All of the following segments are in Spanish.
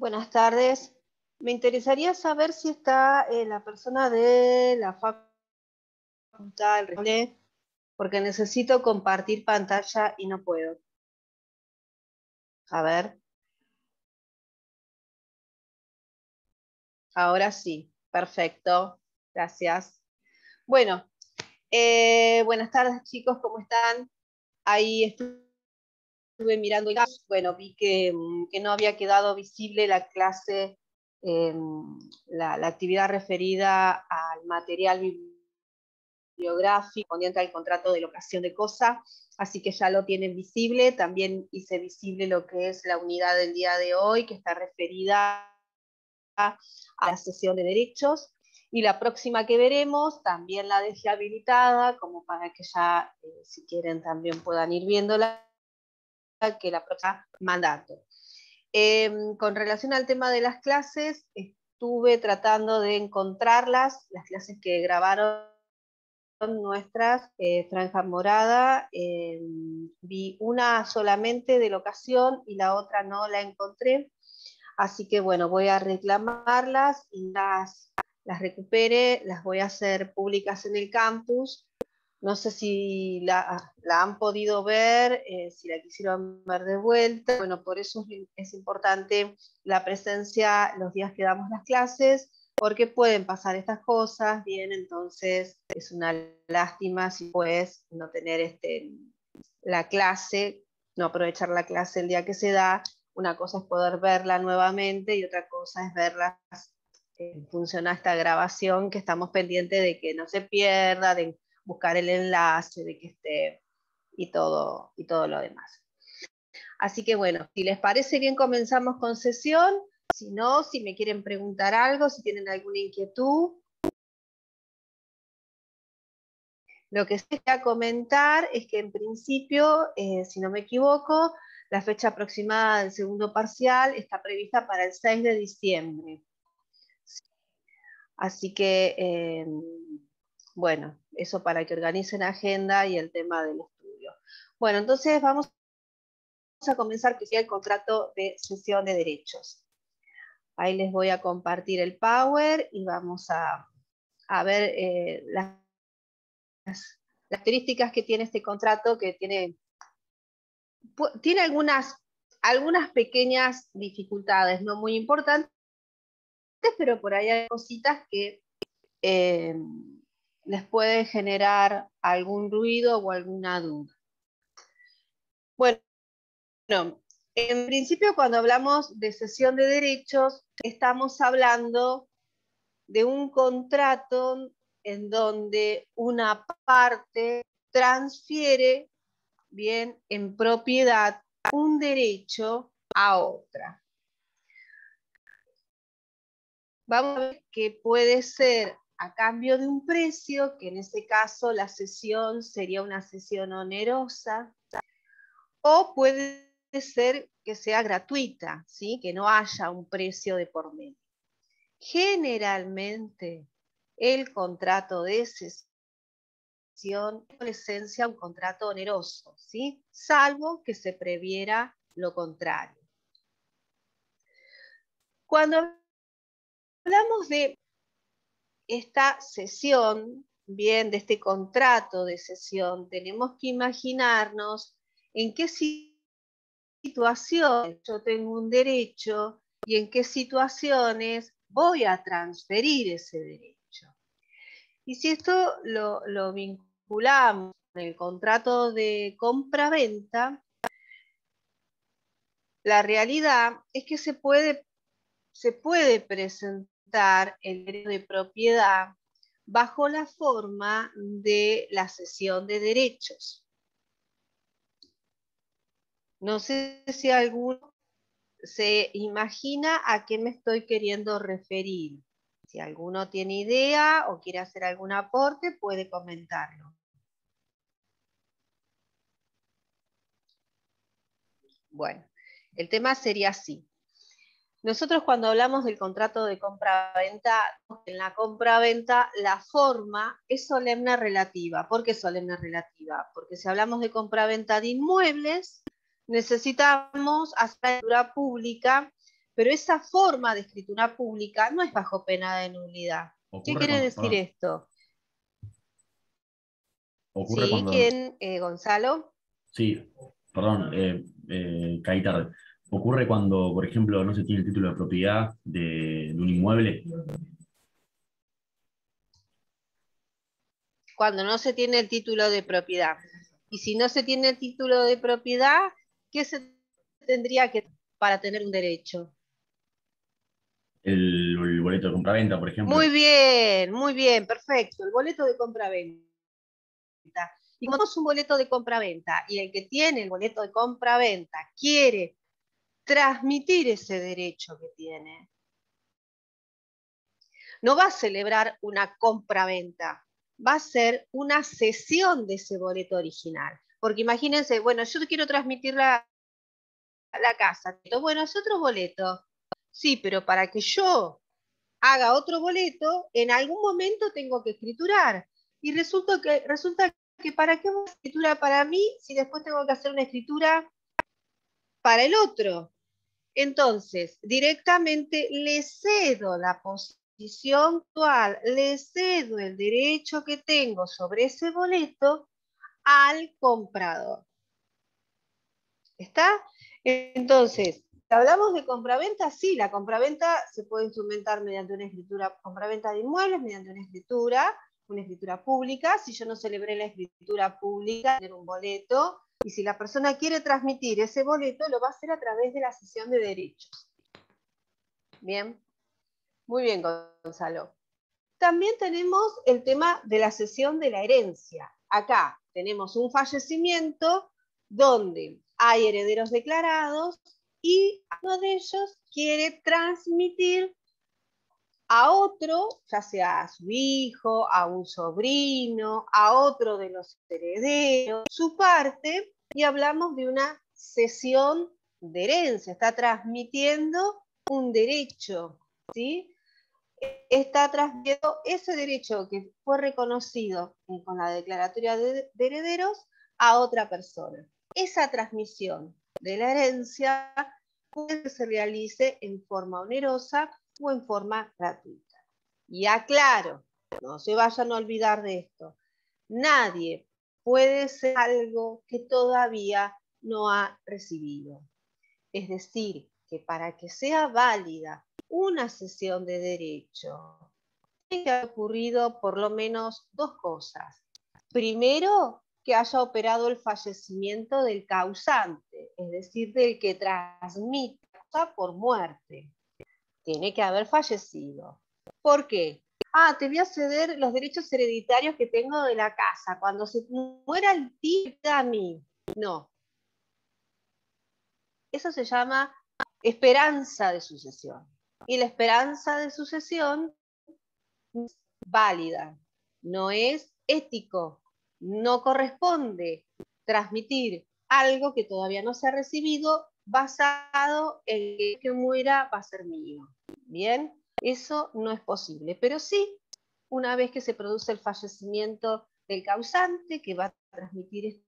Buenas tardes. Me interesaría saber si está la persona de la facultad, el responsable, porque necesito compartir pantalla y no puedo. A ver. Ahora sí. Perfecto. Gracias. Bueno, buenas tardes chicos, ¿cómo están? Ahí estuve mirando el caso. Bueno, vi que no había quedado visible la clase, la actividad referida al material bibliográfico correspondiente al contrato de locación de cosa, así que ya lo tienen visible. También hice visible lo que es la unidad del día de hoy, que está referida a la sesión de derechos, y la próxima que veremos también la dejé habilitada, como para que ya, si quieren, también puedan ir viéndola, que la próxima mandato. Con relación al tema de las clases, estuve tratando de encontrarlas, las clases que grabaron nuestras, franja morada, vi una solamente de locación y la otra no la encontré, así que bueno, voy a reclamarlas y las recupere, las voy a hacer públicas en el campus. No sé si la han podido ver, si la quisieron ver de vuelta. Bueno, por eso es importante la presencia los días que damos las clases, porque pueden pasar estas cosas, bien, entonces es una lástima si puedes no tener la clase, no aprovechar la clase el día que se da. Una cosa es poder verla nuevamente y otra cosa es verla funciona esta grabación, que estamos pendientes de que no se pierda, de buscar el enlace, de que esté y todo lo demás. Así que bueno, si les parece bien comenzamos con sesión. Si no, si me quieren preguntar algo, si tienen alguna inquietud. Lo que sí voy a comentar es que en principio, si no me equivoco, la fecha aproximada del segundo parcial está prevista para el 6 de diciembre. Así que, bueno, eso para que organicen agenda y el tema del estudio. Bueno, entonces vamos a comenzar, que sea el contrato de cesión de derechos. Ahí les voy a compartir el Power y vamos a ver las características que tiene este contrato, que tiene algunas pequeñas dificultades, no muy importantes, pero por ahí hay cositas que les puede generar algún ruido o alguna duda. Bueno, en principio, cuando hablamos de cesión de derechos, estamos hablando de un contrato en donde una parte transfiere, bien, en propiedad un derecho a otra. Vamos a ver que puede ser a cambio de un precio, que en ese caso la cesión sería una cesión onerosa, o puede ser que sea gratuita, ¿sí? Que no haya un precio de por medio. Generalmente, el contrato de cesión es por esencia un contrato oneroso, ¿sí? Salvo que se previera lo contrario. Cuando hablamos de esta cesión, bien, de este contrato de cesión, tenemos que imaginarnos en qué situaciones yo tengo un derecho y en qué situaciones voy a transferir ese derecho. Y si esto lo vinculamos con el contrato de compra-venta, la realidad es que se puede presentar el derecho de propiedad bajo la forma de la cesión de derechos. No sé si alguno se imagina a qué me estoy queriendo referir. Si alguno tiene idea o quiere hacer algún aporte, puede comentarlo. Bueno, el tema sería así. Nosotros, cuando hablamos del contrato de compra-venta, en la compra-venta la forma es solemne relativa. ¿Por qué solemne relativa? Porque si hablamos de compra-venta de inmuebles, necesitamos hacer la escritura pública pero esa forma de escritura pública no es bajo pena de nulidad. ¿Qué Ocurre quiere cuando, decir perdón, esto? ocurre ¿Sí? cuando, ¿Quién, Gonzalo? sí, perdón, caí tarde. Ocurre cuando, por ejemplo, no se tiene el título de propiedad de un inmueble. Cuando no se tiene el título de propiedad. Y si no se tiene el título de propiedad, ¿qué se tendría que para tener un derecho? El boleto de compraventa, por ejemplo. Muy bien, perfecto. El boleto de compra-venta. Y como es un boleto de compra-venta y el que tiene el boleto de compra-venta quiere transmitir ese derecho que tiene, no va a celebrar una compra-venta, va a ser una cesión de ese boleto original. Porque imagínense, bueno, yo quiero transmitir la casa. Bueno, es otro boleto. Sí, pero para que yo haga otro boleto, en algún momento tengo que escriturar. Y resulta que ¿para qué una escritura para mí si después tengo que hacer una escritura para el otro? Entonces, directamente le cedo la posición actual, le cedo el derecho que tengo sobre ese boleto al comprador. ¿Está? Entonces, hablamos de compraventa, sí, la compraventa se puede instrumentar mediante una escritura, compraventa de inmuebles, mediante una escritura pública. Si yo no celebré la escritura pública, tener un boleto, y si la persona quiere transmitir ese boleto, lo va a hacer a través de la cesión de derechos. Bien, muy bien, Gonzalo. También tenemos el tema de la cesión de la herencia. Acá tenemos un fallecimiento donde hay herederos declarados y uno de ellos quiere transmitir a otro, ya sea a su hijo, a un sobrino, a otro de los herederos, su parte, y hablamos de una cesión de herencia. Está transmitiendo un derecho, ¿sí? Está transmitiendo ese derecho que fue reconocido con la declaratoria de herederos a otra persona. Esa transmisión de la herencia puede que se realice en forma onerosa o en forma gratuita. Y aclaro, no se vayan a olvidar de esto, nadie puede ser algo que todavía no ha recibido. Es decir, que para que sea válida una cesión de derecho, tiene que haber ocurrido por lo menos dos cosas. Primero, que haya operado el fallecimiento del causante, es decir, del que transmite por muerte. Tiene que haber fallecido. ¿Por qué? Ah, te voy a ceder los derechos hereditarios que tengo de la casa. Cuando se muera el tío a mí. No. Eso se llama esperanza de sucesión. Y la esperanza de sucesión es válida, no es ético, no corresponde transmitir algo que todavía no se ha recibido basado en que muera va a ser mío. Bien, eso no es posible, pero sí, una vez que se produce el fallecimiento del causante que va a transmitir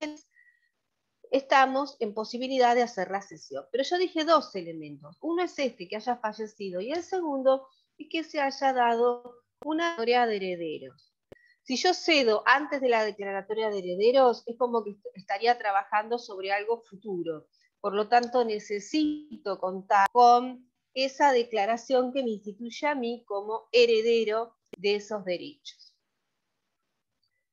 estamos en posibilidad de hacer la cesión. Pero yo dije dos elementos. Uno es que haya fallecido, y el segundo es que se haya dado una declaratoria de herederos. Si yo cedo antes de la declaratoria de herederos, es como que estaría trabajando sobre algo futuro. Por lo tanto, necesito contar con esa declaración que me instituye a mí como heredero de esos derechos.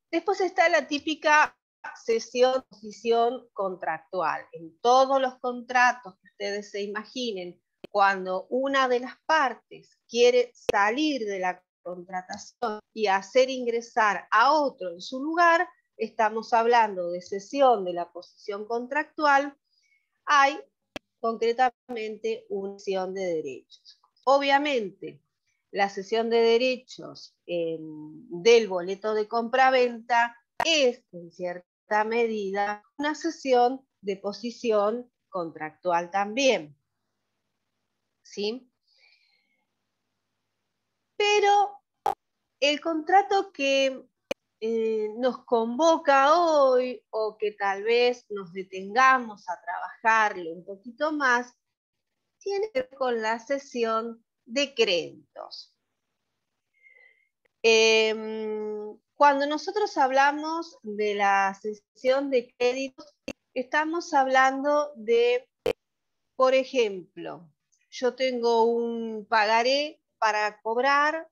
Después está la típica cesión contractual. En todos los contratos que ustedes se imaginen, cuando una de las partes quiere salir de la contratación y hacer ingresar a otro en su lugar, estamos hablando de cesión de la posición contractual, hay concretamente una cesión de derechos. Obviamente, la cesión de derechos del boleto de compraventa es, en cierta medida, una cesión de posición contractual también. ¿Sí? Pero el contrato que nos convoca hoy, o que tal vez nos detengamos a trabajarlo un poquito más, tiene que ver con la cesión de créditos. Cuando nosotros hablamos de la cesión de créditos, estamos hablando de, por ejemplo, yo tengo un pagaré para cobrar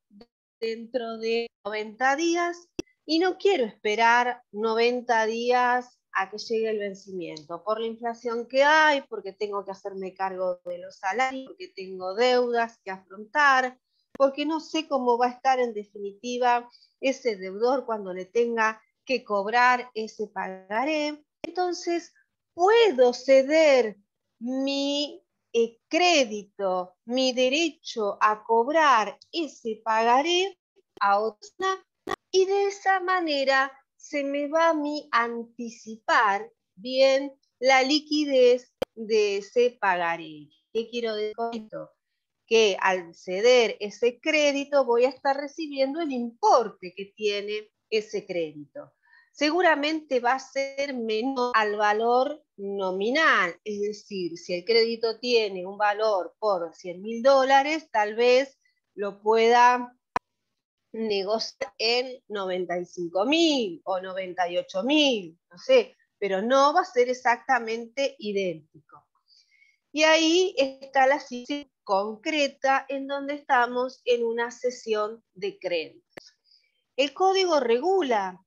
dentro de 90 días y no quiero esperar 90 días a que llegue el vencimiento, por la inflación que hay, porque tengo que hacerme cargo de los salarios, porque tengo deudas que afrontar, porque no sé cómo va a estar en definitiva ese deudor cuando le tenga que cobrar ese pagaré. Entonces, puedo ceder mi crédito, mi derecho a cobrar ese pagaré a otra, y de esa manera se me va a mí anticipar bien la liquidez de ese pagaré. ¿Qué quiero decir con esto? Que al ceder ese crédito voy a estar recibiendo el importe que tiene ese crédito. Seguramente va a ser menor al valor nominal, es decir, si el crédito tiene un valor por $100.000, tal vez lo pueda negociar en 95.000 o 98.000, no sé, pero no va a ser exactamente idéntico. Y ahí está la situación concreta en donde estamos en una cesión de créditos. El código regula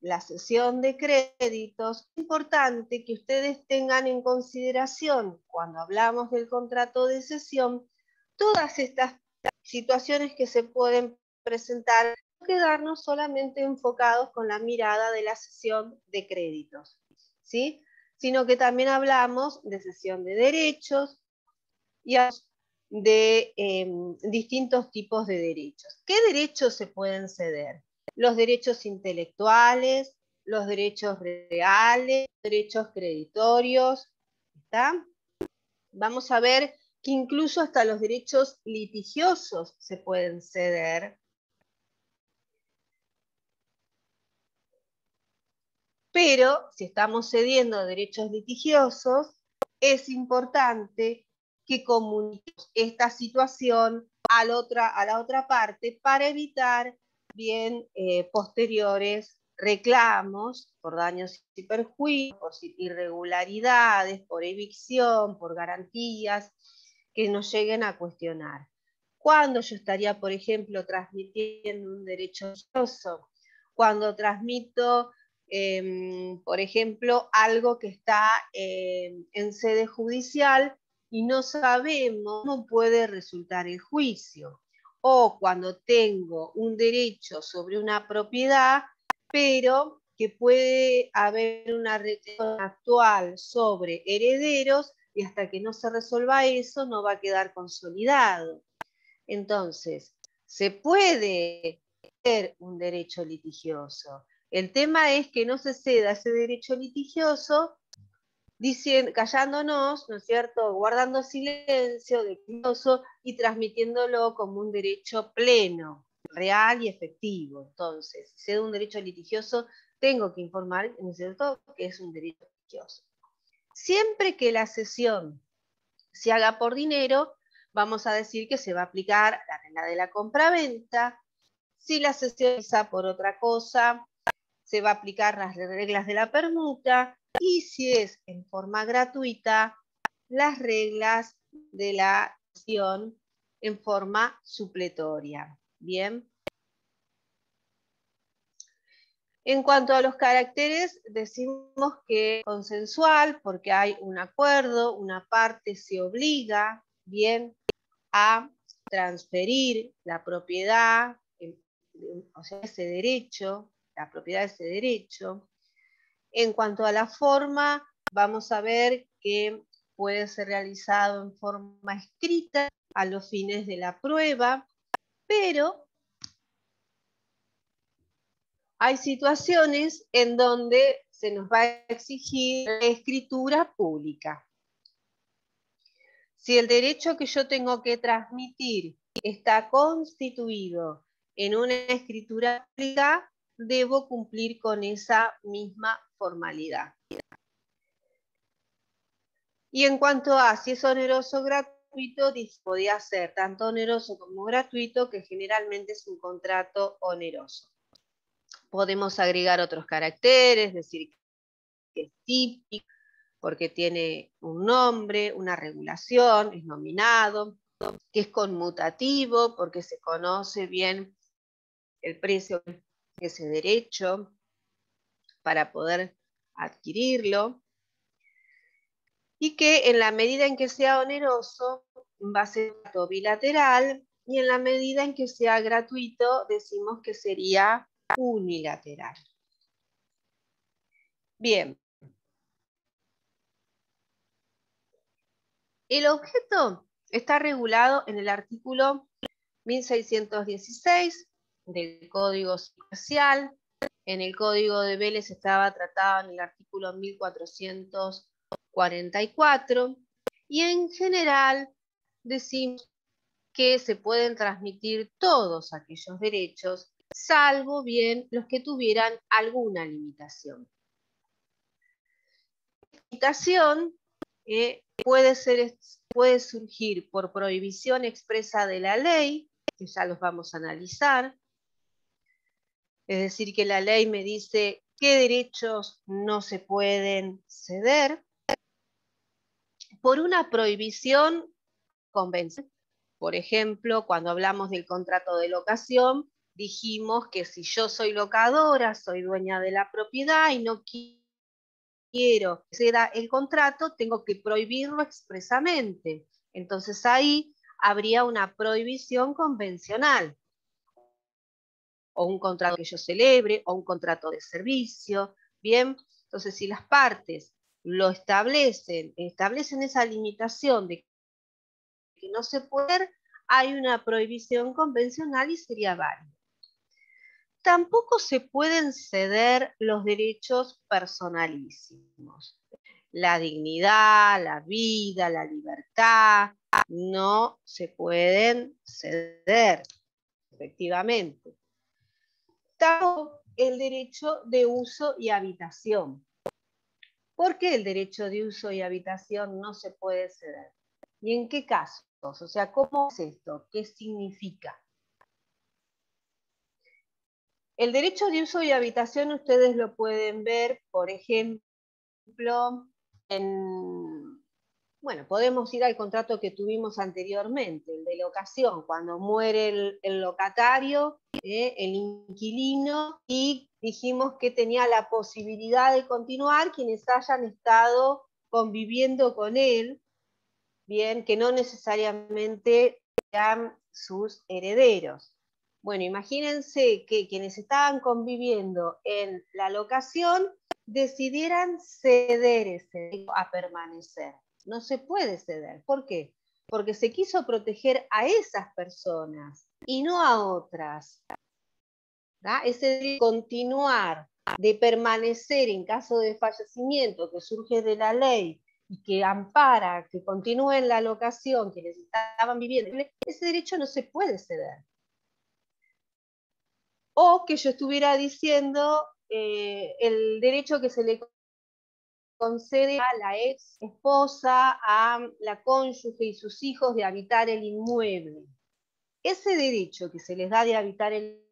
la cesión de créditos. Es importante que ustedes tengan en consideración, cuando hablamos del contrato de cesión, todas estas situaciones que se pueden presentar, no quedarnos solamente enfocados con la mirada de la cesión de créditos, ¿sí? Sino que también hablamos de cesión de derechos y de distintos tipos de derechos. ¿Qué derechos se pueden ceder? Los derechos intelectuales, los derechos reales, derechos creditorios, ¿está? Vamos a ver que incluso hasta los derechos litigiosos se pueden ceder. Pero si estamos cediendo derechos litigiosos, es importante que comuniquemos esta situación a la otra parte para evitar bien posteriores reclamos por daños y perjuicios, por irregularidades, por evicción, por garantías que nos lleguen a cuestionar. ¿Cuándo yo estaría, por ejemplo, transmitiendo un derecho litigioso? Cuando transmito por ejemplo, algo que está en sede judicial y no sabemos cómo puede resultar el juicio. O cuando tengo un derecho sobre una propiedad, pero que puede haber una reclamación actual sobre herederos y hasta que no se resuelva eso no va a quedar consolidado. Entonces, se puede tener un derecho litigioso. El tema es que no se ceda ese derecho litigioso callándonos, ¿no es cierto?, guardando silencio, declinoso y transmitiéndolo como un derecho pleno, real y efectivo. Entonces, si cedo un derecho litigioso, tengo que informar, ¿no es cierto?, que es un derecho litigioso. Siempre que la cesión se haga por dinero, vamos a decir que se va a aplicar la regla de la compraventa. Si la cesión se hace por otra cosa, se va a aplicar las reglas de la permuta, y si es en forma gratuita, las reglas de la cesión en forma supletoria. Bien. En cuanto a los caracteres, decimos que es consensual porque hay un acuerdo, una parte se obliga, bien, a transferir la propiedad, o sea, ese derecho, la propiedad de ese derecho. En cuanto a la forma, vamos a ver que puede ser realizado en forma escrita a los fines de la prueba, pero hay situaciones en donde se nos va a exigir la escritura pública. Si el derecho que yo tengo que transmitir está constituido en una escritura pública, debo cumplir con esa misma formalidad. Y en cuanto a si es oneroso o gratuito, podía ser tanto oneroso como gratuito, que generalmente es un contrato oneroso. Podemos agregar otros caracteres, decir que es típico, porque tiene un nombre, una regulación, es nominado, que es conmutativo, porque se conoce bien el precio de ese derecho para poder adquirirlo, y que en la medida en que sea oneroso va a ser un contrato bilateral, y en la medida en que sea gratuito decimos que sería unilateral. Bien. El objeto está regulado en el artículo 1616 del Código Comercial. En el Código de Vélez estaba tratado en el artículo 1444, y en general decimos que se pueden transmitir todos aquellos derechos, salvo bien los que tuvieran alguna limitación. La limitación puede surgir por prohibición expresa de la ley, que ya los vamos a analizar. Es decir, que la ley me dice qué derechos no se pueden ceder. Por una prohibición convencional. Por ejemplo, cuando hablamos del contrato de locación, dijimos que si yo soy locadora, soy dueña de la propiedad y no quiero que ceda el contrato, tengo que prohibirlo expresamente. Entonces ahí habría una prohibición convencional, o un contrato que yo celebre, o un contrato de servicio. Bien, entonces si las partes lo establecen esa limitación de que no se puede, hay una prohibición convencional y sería válido. Tampoco se pueden ceder los derechos personalísimos. La dignidad, la vida, la libertad, no se pueden ceder, efectivamente. Tampoco el derecho de uso y habitación. ¿Por qué el derecho de uso y habitación no se puede ceder? ¿Y en qué casos? O sea, ¿cómo es esto? ¿Qué significa? El derecho de uso y habitación ustedes lo pueden ver, por ejemplo, bueno, podemos ir al contrato que tuvimos anteriormente, el de locación, cuando muere el locatario, el inquilino, y dijimos que tenía la posibilidad de continuar quienes hayan estado conviviendo con él, bien, que no necesariamente sean sus herederos. Bueno, imagínense que quienes estaban conviviendo en la locación decidieran ceder ese derecho a permanecer. No se puede ceder. ¿Por qué? Porque se quiso proteger a esas personas y no a otras. ¿Da? Ese de continuar, de permanecer en caso de fallecimiento que surge de la ley y que ampara que continúen la locación quienes estaban viviendo, ese derecho no se puede ceder. O que yo estuviera diciendo el derecho que se le concede a la ex esposa, a la cónyuge y sus hijos de habitar el inmueble. Ese derecho que se les da de habitar el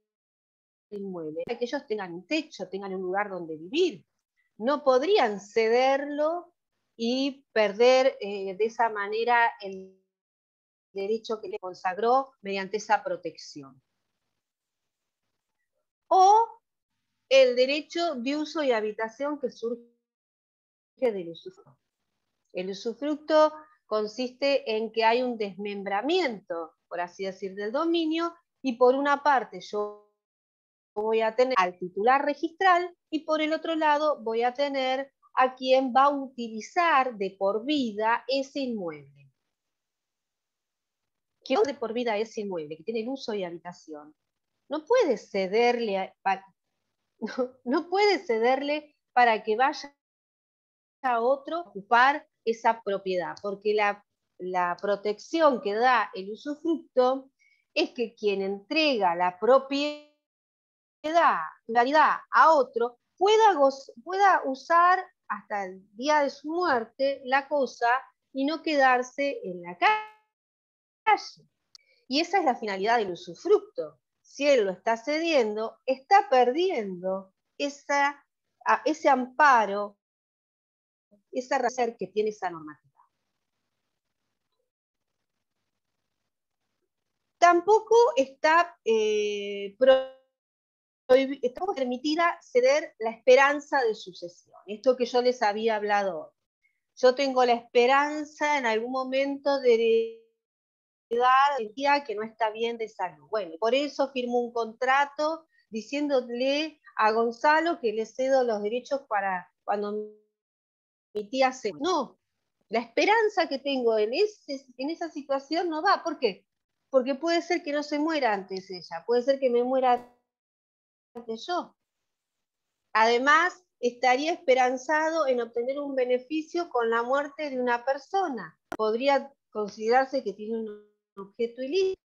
inmueble, para que ellos tengan un techo, tengan un lugar donde vivir. No podrían cederlo y perder de esa manera el derecho que les consagró mediante esa protección. O el derecho de uso y habitación que surge del usufructo. El usufructo consiste en que hay un desmembramiento, por así decir, del dominio, y por una parte yo voy a tener al titular registral y por el otro lado voy a tener a quien va a utilizar de por vida ese inmueble. ¿Quién de por vida ese inmueble, que tiene el uso y habitación? No puede cederle, no puede cederle para que vaya a otro a ocupar esa propiedad, porque la protección que da el usufructo es que quien entrega la propiedad a otro pueda usar hasta el día de su muerte la cosa y no quedarse en la calle. Y esa es la finalidad del usufructo. Si él lo está cediendo, está perdiendo ese amparo, esa razón que tiene esa normativa. Tampoco está permitida ceder la esperanza de sucesión. Esto que yo les había hablado hoy. Yo tengo la esperanza en algún momento de heredar que no está bien de salud. Bueno, por eso firmo un contrato diciéndole a Gonzalo que le cedo los derechos para cuando mi tía se... No, la esperanza que tengo en esa situación no va. ¿Por qué? Porque puede ser que no se muera antes ella, puede ser que me muera antes yo. Además, estaría esperanzado en obtener un beneficio con la muerte de una persona. Podría considerarse que tiene un objeto ilícito.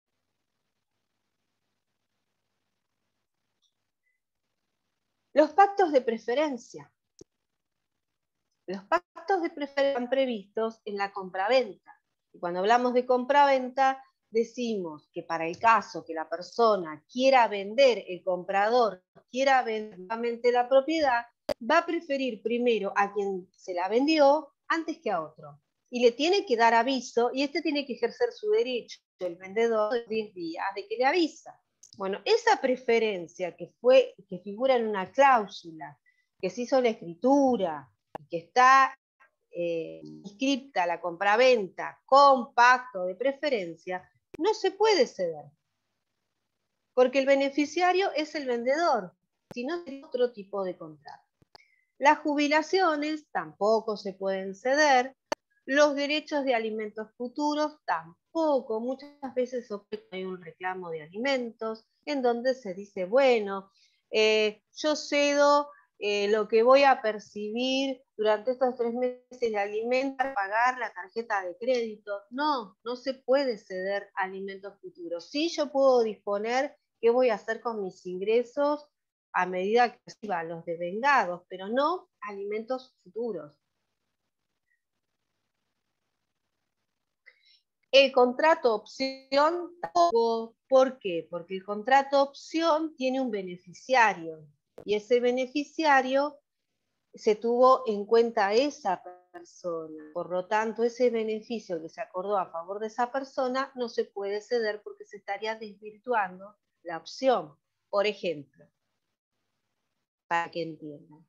Los pactos de preferencia. Los pactos de preferencia están previstos en la compraventa. Y cuando hablamos de compraventa, decimos que para el caso que la persona quiera vender, el comprador quiera vender nuevamente la propiedad, va a preferir primero a quien se la vendió antes que a otro. Y le tiene que dar aviso, y este tiene que ejercer su derecho, el vendedor, de 10 días de que le avisa. Bueno, esa preferencia que figura en una cláusula, que se hizo la escritura, que está inscripta la compraventa con pacto de preferencia, no se puede ceder. Porque el beneficiario es el vendedor, sino otro tipo de contrato. Las jubilaciones tampoco se pueden ceder. Los derechos de alimentos futuros tampoco. Muchas veces hay un reclamo de alimentos en donde se dice, bueno, yo cedo lo que voy a percibir durante estos 3 meses de alimentos para pagar la tarjeta de crédito. No, no se puede ceder alimentos futuros. Sí, yo puedo disponer qué voy a hacer con mis ingresos a medida que reciba los devengados, pero no alimentos futuros. El contrato opción tampoco. ¿Por qué? Porque el contrato opción tiene un beneficiario y ese beneficiario se tuvo en cuenta esa persona. Por lo tanto, ese beneficio que se acordó a favor de esa persona no se puede ceder porque se estaría desvirtuando la opción. Por ejemplo, para que entiendan.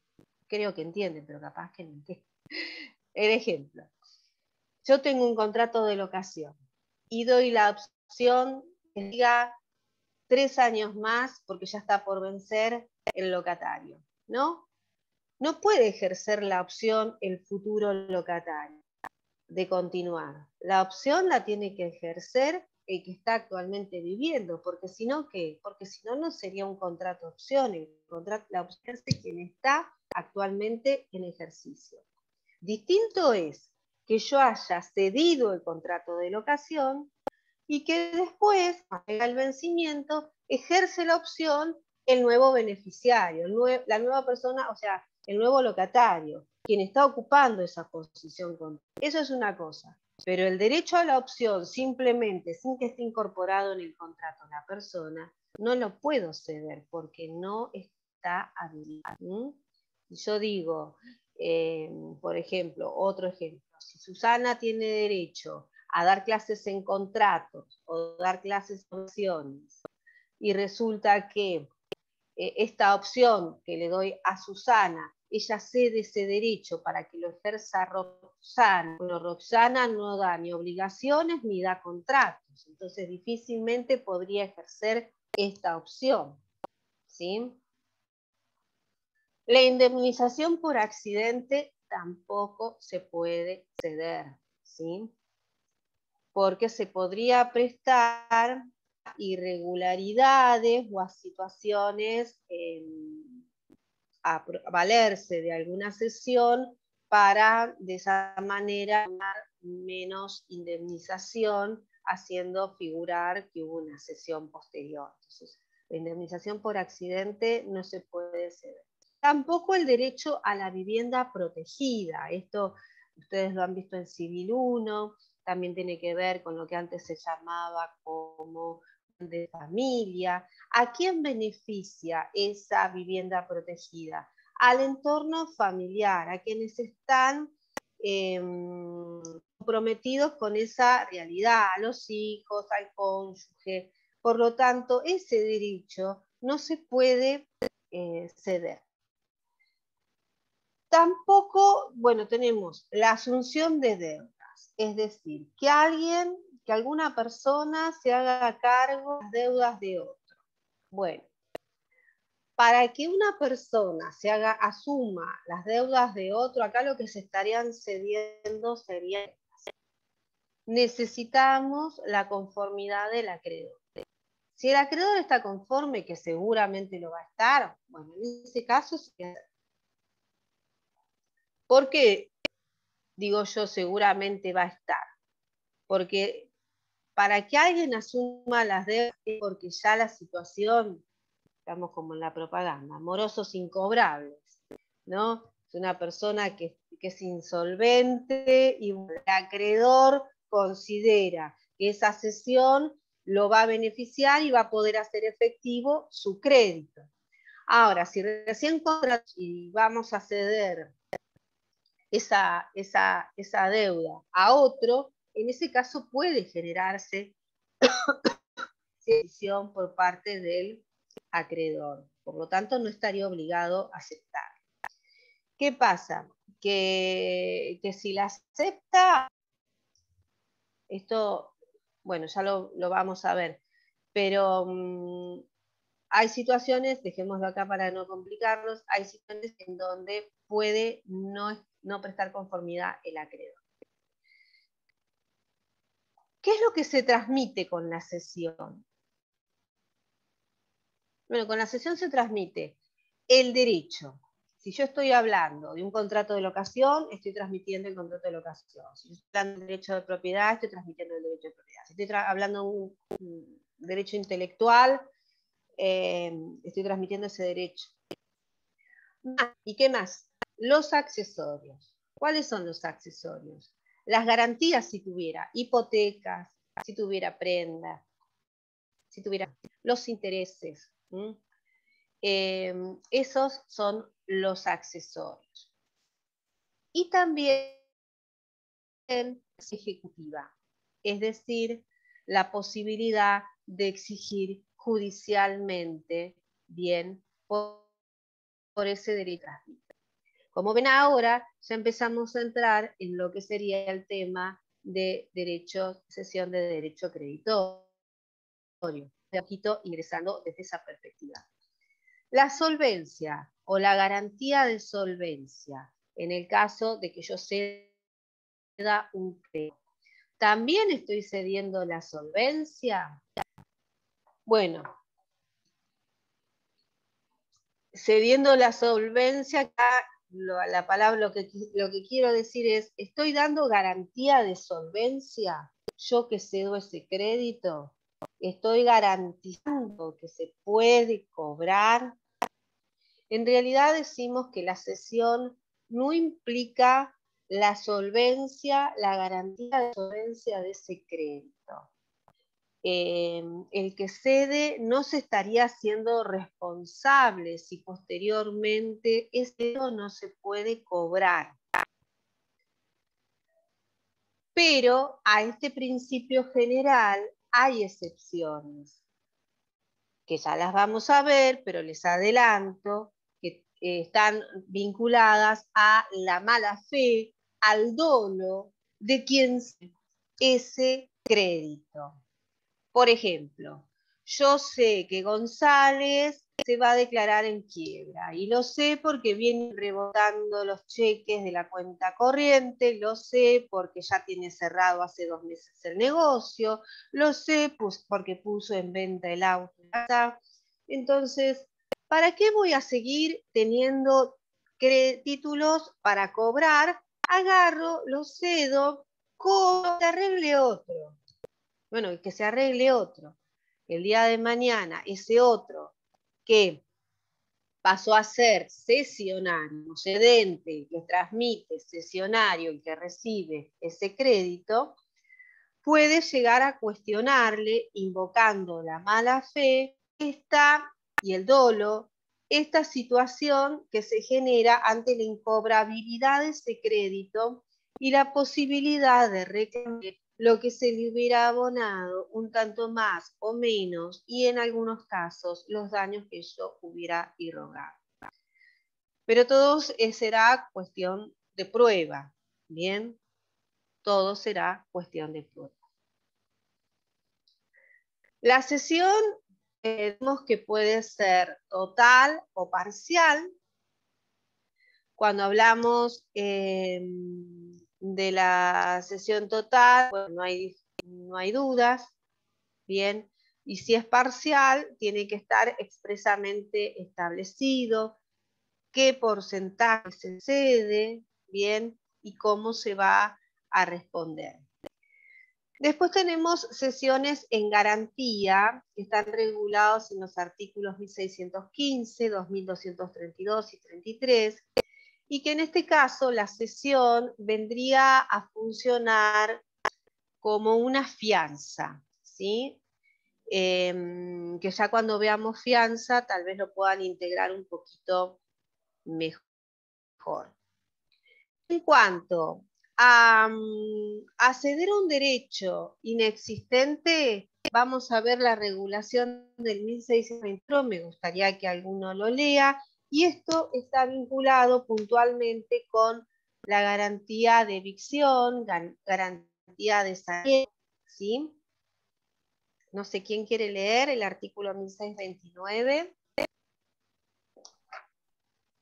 Creo que entienden, pero capaz que no entienden. El ejemplo. Yo tengo un contrato de locación y doy la opción que diga 3 años más porque ya está por vencer el locatario, ¿no? No puede ejercer la opción el futuro locatario de continuar. La opción la tiene que ejercer el que está actualmente viviendo, porque si no, ¿qué? Porque si no, no sería un contrato opción. La opción es de quien está actualmente en ejercicio. Distinto es que yo haya cedido el contrato de locación y que después, cuando llega el vencimiento, ejerce la opción el nuevo beneficiario, la nueva persona, o sea, el nuevo locatario, quien está ocupando esa posición. Eso es una cosa. Pero el derecho a la opción, simplemente, sin que esté incorporado en el contrato la persona, no lo puedo ceder porque no está habilitado. Y yo digo, por ejemplo, otro ejemplo, si Susana tiene derecho a dar clases en contratos o dar clases en opciones y resulta que esta opción que le doy a Susana, ella cede ese derecho para que lo ejerza Roxana, pero Roxana no da ni obligaciones ni da contratos, entonces difícilmente podría ejercer esta opción, ¿sí? La indemnización por accidente tampoco se puede ceder, ¿sí? Porque se podría prestar a irregularidades o a situaciones a valerse de alguna cesión para de esa manera dar menos indemnización, haciendo figurar que hubo una cesión posterior. Entonces, la indemnización por accidente no se puede ceder. Tampoco el derecho a la vivienda protegida. Esto ustedes lo han visto en Civil 1, también tiene que ver con lo que antes se llamaba como de familia. ¿A quién beneficia esa vivienda protegida? Al entorno familiar, a quienes están comprometidos con esa realidad, a los hijos, al cónyuge. Por lo tanto, ese derecho no se puede ceder. Tampoco, bueno, tenemos la asunción de deudas, es decir, que alguna persona se haga cargo de las deudas de otro. Bueno, para que una persona asuma las deudas de otro, acá lo que se estarían cediendo sería, necesitamos la conformidad del acreedor. Si el acreedor está conforme, que seguramente lo va a estar, bueno, en ese caso se queda. ¿Por qué digo yo seguramente va a estar? Porque para que alguien asuma las deudas es porque ya la situación, estamos como en la propaganda, morosos incobrables, ¿no? Es una persona que es insolvente y el acreedor considera que esa cesión lo va a beneficiar y va a poder hacer efectivo su crédito. Ahora, si recién contratamos y vamos a ceder esa deuda a otro, en ese caso puede generarse decisión por parte del acreedor. Por lo tanto, no estaría obligado a aceptar. ¿Qué pasa? Que si la acepta, esto, bueno, ya lo vamos a ver, pero hay situaciones, dejémoslo acá para no complicarnos, hay situaciones en donde puede no prestar conformidad el acreedor. ¿Qué es lo que se transmite con la cesión? Bueno, con la cesión se transmite el derecho. Si yo estoy hablando de un contrato de locación, estoy transmitiendo el contrato de locación. Si yo estoy hablando de derecho de propiedad, estoy transmitiendo el derecho de propiedad. Si estoy hablando de un derecho intelectual, estoy transmitiendo ese derecho. ¿Y qué más? Los accesorios. ¿Cuáles son los accesorios? Las garantías si tuviera hipotecas, si tuviera prenda, si tuviera los intereses. Esos son los accesorios. Y también ejecutiva, es decir, la posibilidad de exigir judicialmente bien por ese derecho. Como ven ahora, ya empezamos a entrar en lo que sería el tema de cesión de derecho creditorio, un poquito ingresando desde esa perspectiva. La solvencia o la garantía de solvencia, en el caso de que yo ceda un crédito. ¿También estoy cediendo la solvencia? Bueno, cediendo la solvencia, acá la palabra, lo que quiero decir es, ¿estoy dando garantía de solvencia? Yo que cedo ese crédito, ¿estoy garantizando que se puede cobrar? En realidad decimos que la cesión no implica la solvencia, la garantía de solvencia de ese crédito. El que cede no se estaría haciendo responsable si posteriormente ese no se puede cobrar. Pero a este principio general hay excepciones, que ya las vamos a ver, pero les adelanto que están vinculadas a la mala fe, al dolo de quien ese crédito. Por ejemplo, yo sé que González se va a declarar en quiebra y lo sé porque vienen rebotando los cheques de la cuenta corriente, lo sé porque ya tiene cerrado hace 2 meses el negocio, lo sé porque puso en venta el auto. Entonces, ¿para qué voy a seguir teniendo títulos para cobrar? Agarro, lo cedo, cobro, te arregle otro. Bueno, que se arregle otro. El día de mañana, ese otro que pasó a ser cesionario, cedente, que transmite, cesionario, el que recibe ese crédito, puede llegar a cuestionarle, invocando la mala fe, y el dolo, esta situación que se genera ante la incobrabilidad de ese crédito y la posibilidad de reclamar lo que se le hubiera abonado un tanto más o menos, y en algunos casos los daños que ello hubiera irrogado. Pero todo será cuestión de prueba, ¿bien? Todo será cuestión de prueba. La cesión vemos que puede ser total o parcial. Cuando hablamos de la cesión total, bueno, no hay dudas, bien, y si es parcial, tiene que estar expresamente establecido qué porcentaje se cede, bien, y cómo se va a responder. Después tenemos cesiones en garantía, que están regulados en los artículos 1615, 2232 y 33, y que en este caso la cesión vendría a funcionar como una fianza, ¿sí? Que ya cuando veamos fianza tal vez lo puedan integrar un poquito mejor. En cuanto a ceder un derecho inexistente, vamos a ver la regulación del 1623, me gustaría que alguno lo lea, y esto está vinculado puntualmente con la garantía de evicción, garantía de salida, ¿sí? No sé quién quiere leer el artículo 1629.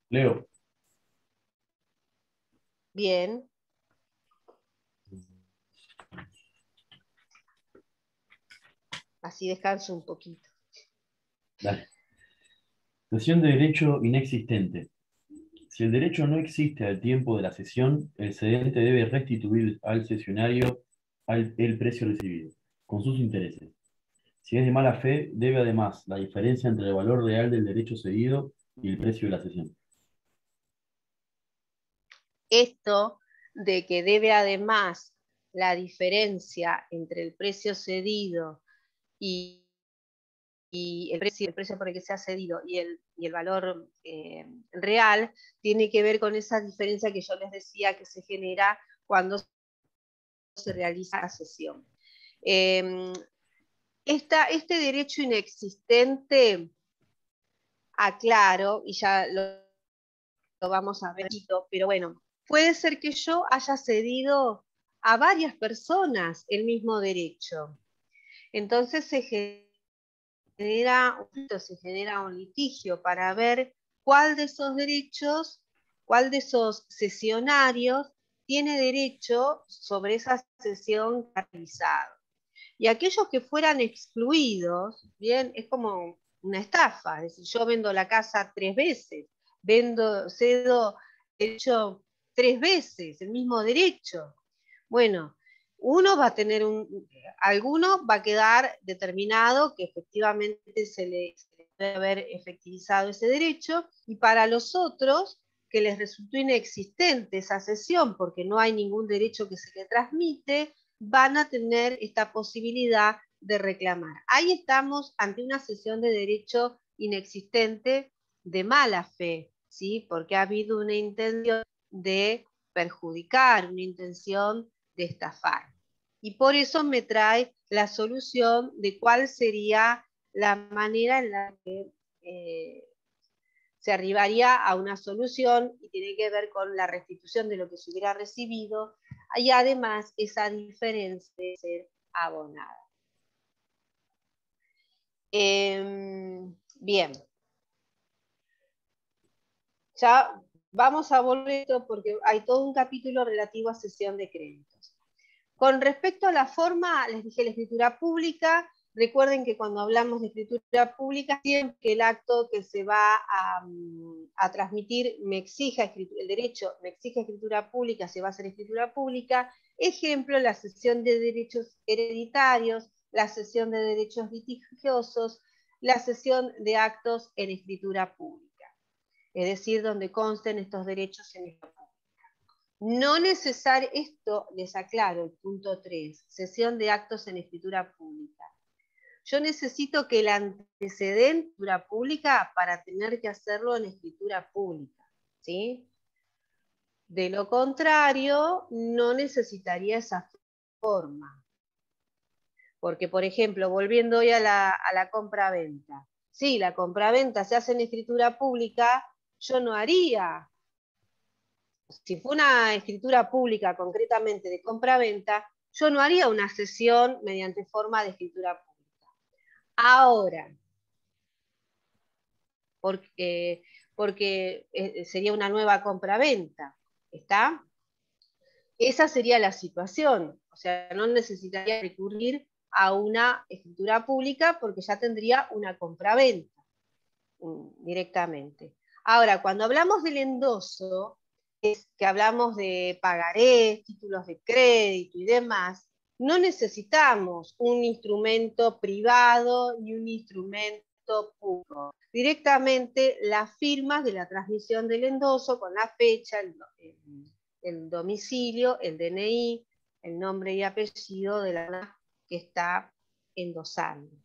Leo. Bien. Así descanso un poquito. Dale. Cesión de derecho inexistente. Si el derecho no existe al tiempo de la cesión, el cedente debe restituir al cesionario el precio recibido, con sus intereses. Si es de mala fe, debe además la diferencia entre el valor real del derecho cedido y el precio de la cesión. Esto de que debe además la diferencia entre el precio cedido y el precio por el que se ha cedido y el valor real, tiene que ver con esa diferencia que yo les decía que se genera cuando se realiza la cesión. Este derecho inexistente, aclaro, y ya lo vamos a ver, pero bueno, puede ser que yo haya cedido a varias personas el mismo derecho. Entonces se genera un litigio para ver cuál de esos derechos, cuál de esos cesionarios tiene derecho sobre esa cesión realizada. Y aquellos que fueran excluidos, bien, es como una estafa, es decir, yo vendo la casa 3 veces, cedo derecho 3 veces, el mismo derecho. Bueno, uno va a tener alguno va a quedar determinado que efectivamente se le puede haber efectivizado ese derecho, y para los otros que les resultó inexistente esa cesión porque no hay ningún derecho que se le transmite, van a tener esta posibilidad de reclamar. Ahí estamos ante una cesión de derecho inexistente de mala fe, ¿sí? Porque ha habido una intención de perjudicar, una intención de estafar. Y por eso me trae la solución de cuál sería la manera en la que se arribaría a una solución, y tiene que ver con la restitución de lo que se hubiera recibido, y además esa diferencia de ser abonada. Bien. Ya vamos a volver a esto porque hay todo un capítulo relativo a cesión de créditos. Con respecto a la forma, les dije la escritura pública. Recuerden que cuando hablamos de escritura pública, siempre que el acto que se va a transmitir me exija el derecho, me exige escritura pública, se va a hacer escritura pública. Ejemplo, la cesión de derechos hereditarios, la cesión de derechos litigiosos, la cesión de actos en escritura pública. es decir, donde consten estos derechos en escritura pública. No necesario, esto les aclaro, el punto 3, cesión de actos en escritura pública. Yo necesito que el antecedente en escritura pública para tener que hacerlo en escritura pública, ¿sí? De lo contrario, no necesitaría esa forma. Porque, por ejemplo, volviendo hoy a la compra-venta, sí, la compra-venta se hace en escritura pública, yo no haría, si fue una escritura pública concretamente de compra-venta, yo no haría una cesión mediante forma de escritura pública. Ahora, porque sería una nueva compra-venta, ¿está? Esa sería la situación, o sea, no necesitaría recurrir a una escritura pública porque ya tendría una compraventa directamente. Ahora, cuando hablamos del endoso, es que hablamos de pagarés, títulos de crédito y demás, no necesitamos un instrumento privado ni un instrumento público. Directamente las firmas de la transmisión del endoso con la fecha, el domicilio, el DNI, el nombre y apellido de la persona que está endosando.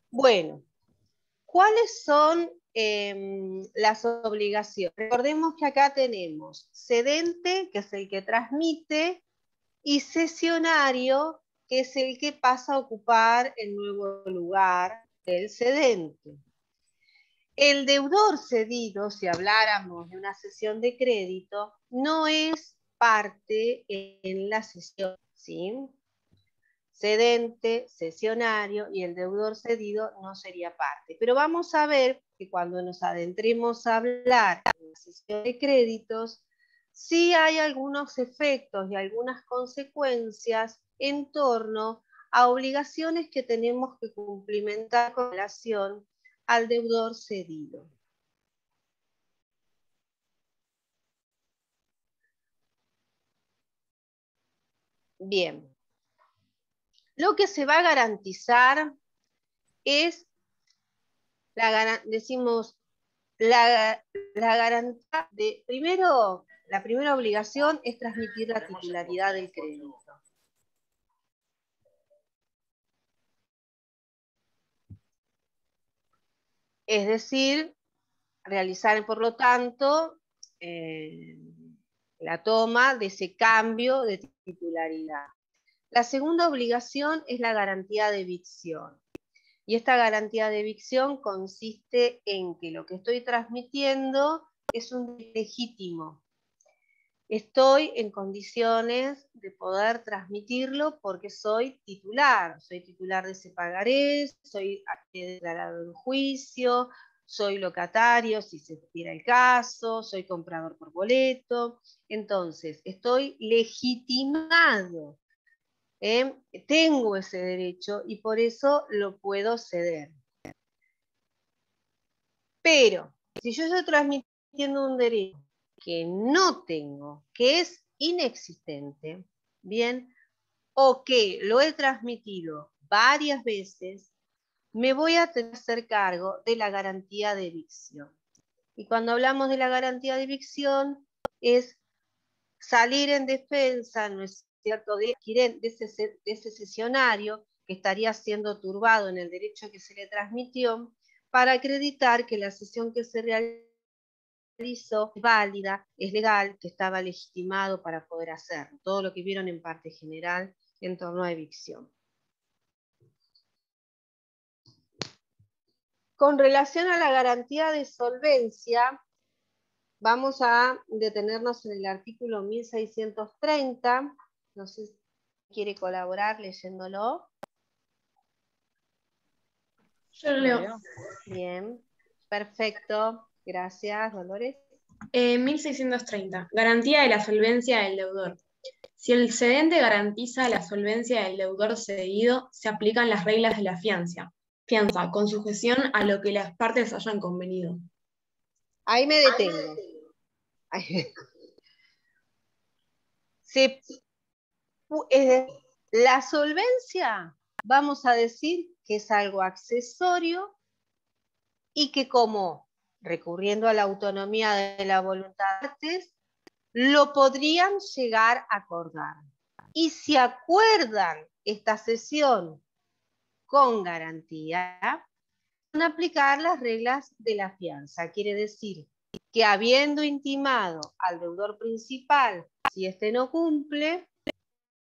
Bueno, ¿cuáles son las obligaciones? Recordemos que acá tenemos cedente, que es el que transmite, y cesionario, que es el que pasa a ocupar el nuevo lugar del cedente. El deudor cedido, si habláramos de una cesión de crédito, no es parte en la cesión, ¿sí? Cedente, cesionario y el deudor cedido no sería parte. Pero vamos a ver que cuando nos adentremos a hablar de la cesión de créditos, sí hay algunos efectos y algunas consecuencias en torno a obligaciones que tenemos que cumplimentar con relación al deudor cedido. Bien, lo que se va a garantizar es, decimos, la garantía de, primero, la primera obligación es transmitir la titularidad del crédito. Es decir, realizar, por lo tanto, la toma de ese cambio de titularidad. La segunda obligación es la garantía de evicción. Y esta garantía de evicción consiste en que lo que estoy transmitiendo es un legítimo. Estoy en condiciones de poder transmitirlo porque soy titular de ese pagaré, soy declarado en juicio, soy locatario si se diera el caso, soy comprador por boleto, entonces estoy legitimado. Tengo ese derecho y por eso lo puedo ceder. Pero si yo estoy transmitiendo un derecho que no tengo, que es inexistente, bien, o que lo he transmitido varias veces, me voy a tener que hacer cargo de la garantía de evicción. Y cuando hablamos de la garantía de evicción, es salir en defensa, ¿no es cierto?, de ese cesionario que estaría siendo turbado en el derecho que se le transmitió, para acreditar que la cesión que se realizó es válida, es legal, que estaba legitimado para poder hacerlo. Todo lo que vieron en parte general en torno a evicción. Con relación a la garantía de solvencia, vamos a detenernos en el artículo 1630. No sé si quiere colaborar leyéndolo. Yo lo leo. Bien, perfecto. Gracias, Dolores. 1630. Garantía de la solvencia del deudor. Si el cedente garantiza la solvencia del deudor cedido, se aplican las reglas de la fianza, con sujeción a lo que las partes hayan convenido. Ahí me detengo. La solvencia, vamos a decir que es algo accesorio y que como recurriendo a la autonomía de la voluntad de partes, lo podrían llegar a acordar. Y si acuerdan esta cesión con garantía, van a aplicar las reglas de la fianza. Quiere decir que habiendo intimado al deudor principal, si éste no cumple,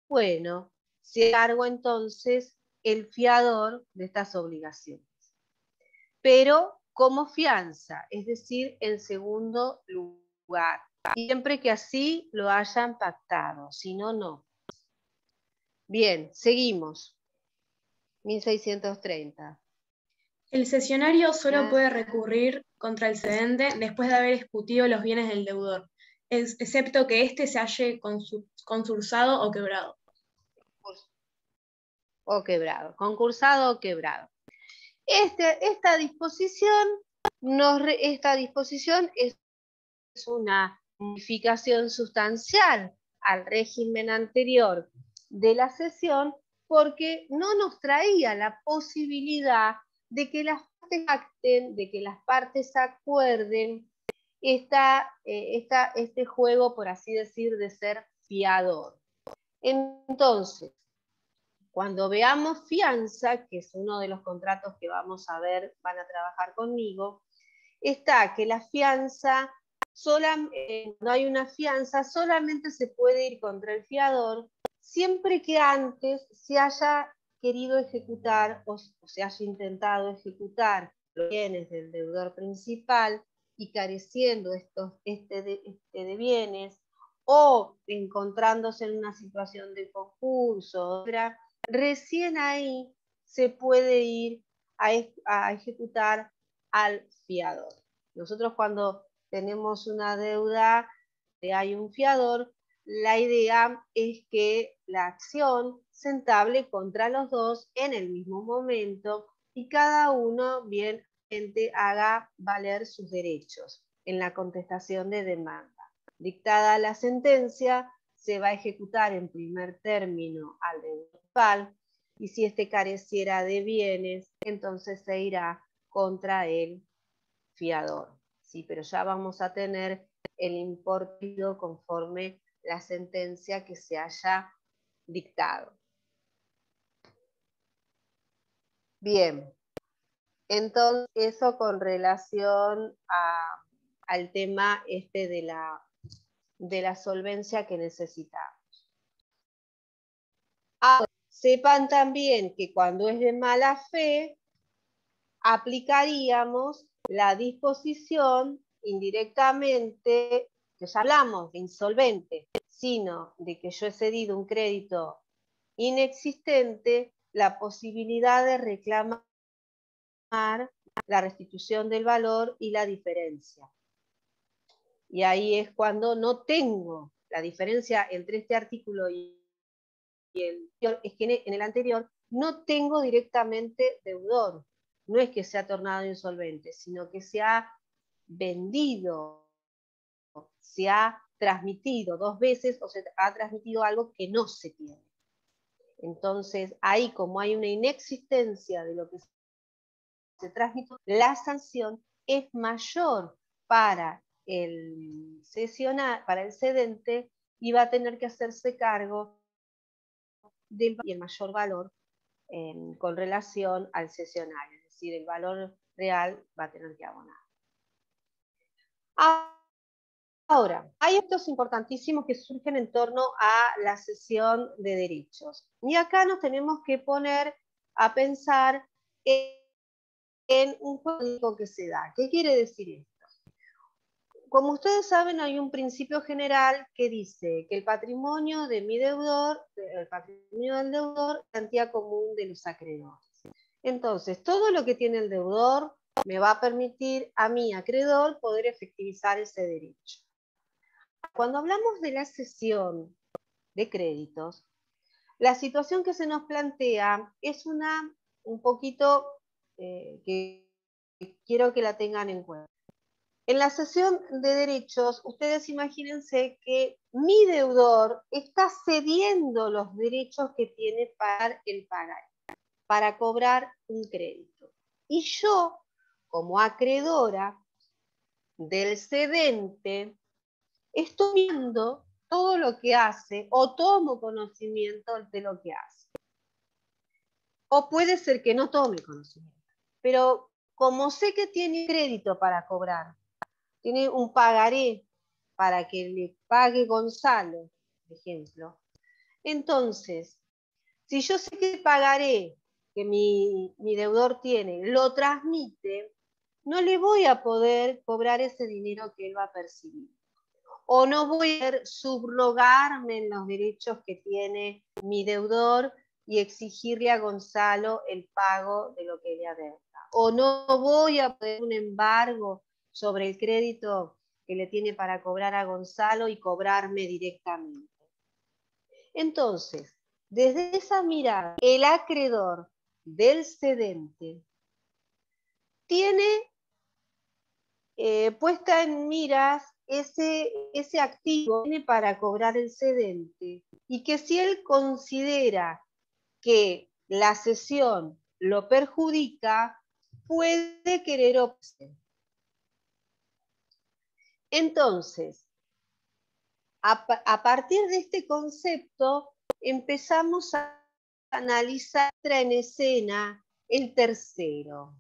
bueno, se cargo entonces el fiador de estas obligaciones. Pero como fianza, es decir, en segundo lugar, siempre que así lo hayan pactado, si no, no. Bien, seguimos. 1630. El cesionario solo puede recurrir contra el cedente después de haber discutido los bienes del deudor, excepto que éste se halle concursado o quebrado. O quebrado, concursado o quebrado. Esta disposición es una modificación sustancial al régimen anterior de la cesión, porque no nos traía la posibilidad de que las partes acten, de que las partes acuerden este juego, por así decir, de ser fiador. Entonces, cuando veamos fianza, que es uno de los contratos que vamos a ver, van a trabajar conmigo, está que la fianza, no hay una fianza, solamente se puede ir contra el fiador siempre que antes se haya querido ejecutar o se haya intentado ejecutar los bienes del deudor principal y careciendo de bienes o encontrándose en una situación de concurso, recién ahí se puede ir a ejecutar al fiador. Nosotros cuando tenemos una deuda, hay un fiador, la idea es que la acción se entable contra los dos en el mismo momento y cada uno bien haga valer sus derechos en la contestación de demanda. Dictada la sentencia, se va a ejecutar en primer término al deudor principal y si éste careciera de bienes, entonces se irá contra el fiador. Sí, pero ya vamos a tener el importe conforme la sentencia que se haya dictado. Bien, entonces eso con relación al tema de la solvencia que necesitamos. Ahora, sepan también que cuando es de mala fe, aplicaríamos la disposición indirectamente, que ya hablamos de insolvente, sino de que yo he cedido un crédito inexistente, la posibilidad de reclamar la restitución del valor y la diferencia. Y ahí es cuando no tengo la diferencia entre este artículo y el anterior, es que en el anterior no tengo directamente deudor. No es que se ha tornado insolvente, sino que se ha vendido, se ha transmitido 2 veces o se ha transmitido algo que no se tiene. Entonces, ahí como hay una inexistencia de lo que se transmitió, la sanción es mayor para el cedente y va a tener que hacerse cargo del y el mayor valor con relación al cesionario, es decir, el valor real va a tener que abonar. Ahora, hay aspectos importantísimos que surgen en torno a la cesión de derechos. Y acá nos tenemos que poner a pensar en un juego que se da. ¿Qué quiere decir esto? Como ustedes saben, hay un principio general que dice que el patrimonio de mi deudor, el patrimonio del deudor, es garantía común de los acreedores. Entonces, todo lo que tiene el deudor me va a permitir a mi acreedor poder efectivizar ese derecho. Cuando hablamos de la cesión de créditos, la situación que se nos plantea es un poquito que quiero que la tengan en cuenta. En la cesión de derechos, ustedes imagínense que mi deudor está cediendo los derechos que tiene para el pagar, para cobrar un crédito. Y yo, como acreedora del cedente, estoy viendo todo lo que hace o tomo conocimiento de lo que hace. O puede ser que no tome conocimiento. Pero como sé que tiene crédito para cobrar, tiene un pagaré para que le pague Gonzalo, por ejemplo, entonces, si yo sé que pagaré que mi deudor tiene, lo transmite, no le voy a poder cobrar ese dinero que él va a percibir. O no voy a poder subrogarme en los derechos que tiene mi deudor y exigirle a Gonzalo el pago de lo que le adeuda. O no voy a poner un embargo sobre el crédito que le tiene para cobrar a Gonzalo y cobrarme directamente. Entonces, desde esa mirada, el acreedor del cedente tiene puesta en miras ese activo que tiene para cobrar el cedente y que si él considera que la cesión lo perjudica, puede querer opción. Entonces, a partir de este concepto, empezamos a analizar en escena el tercero.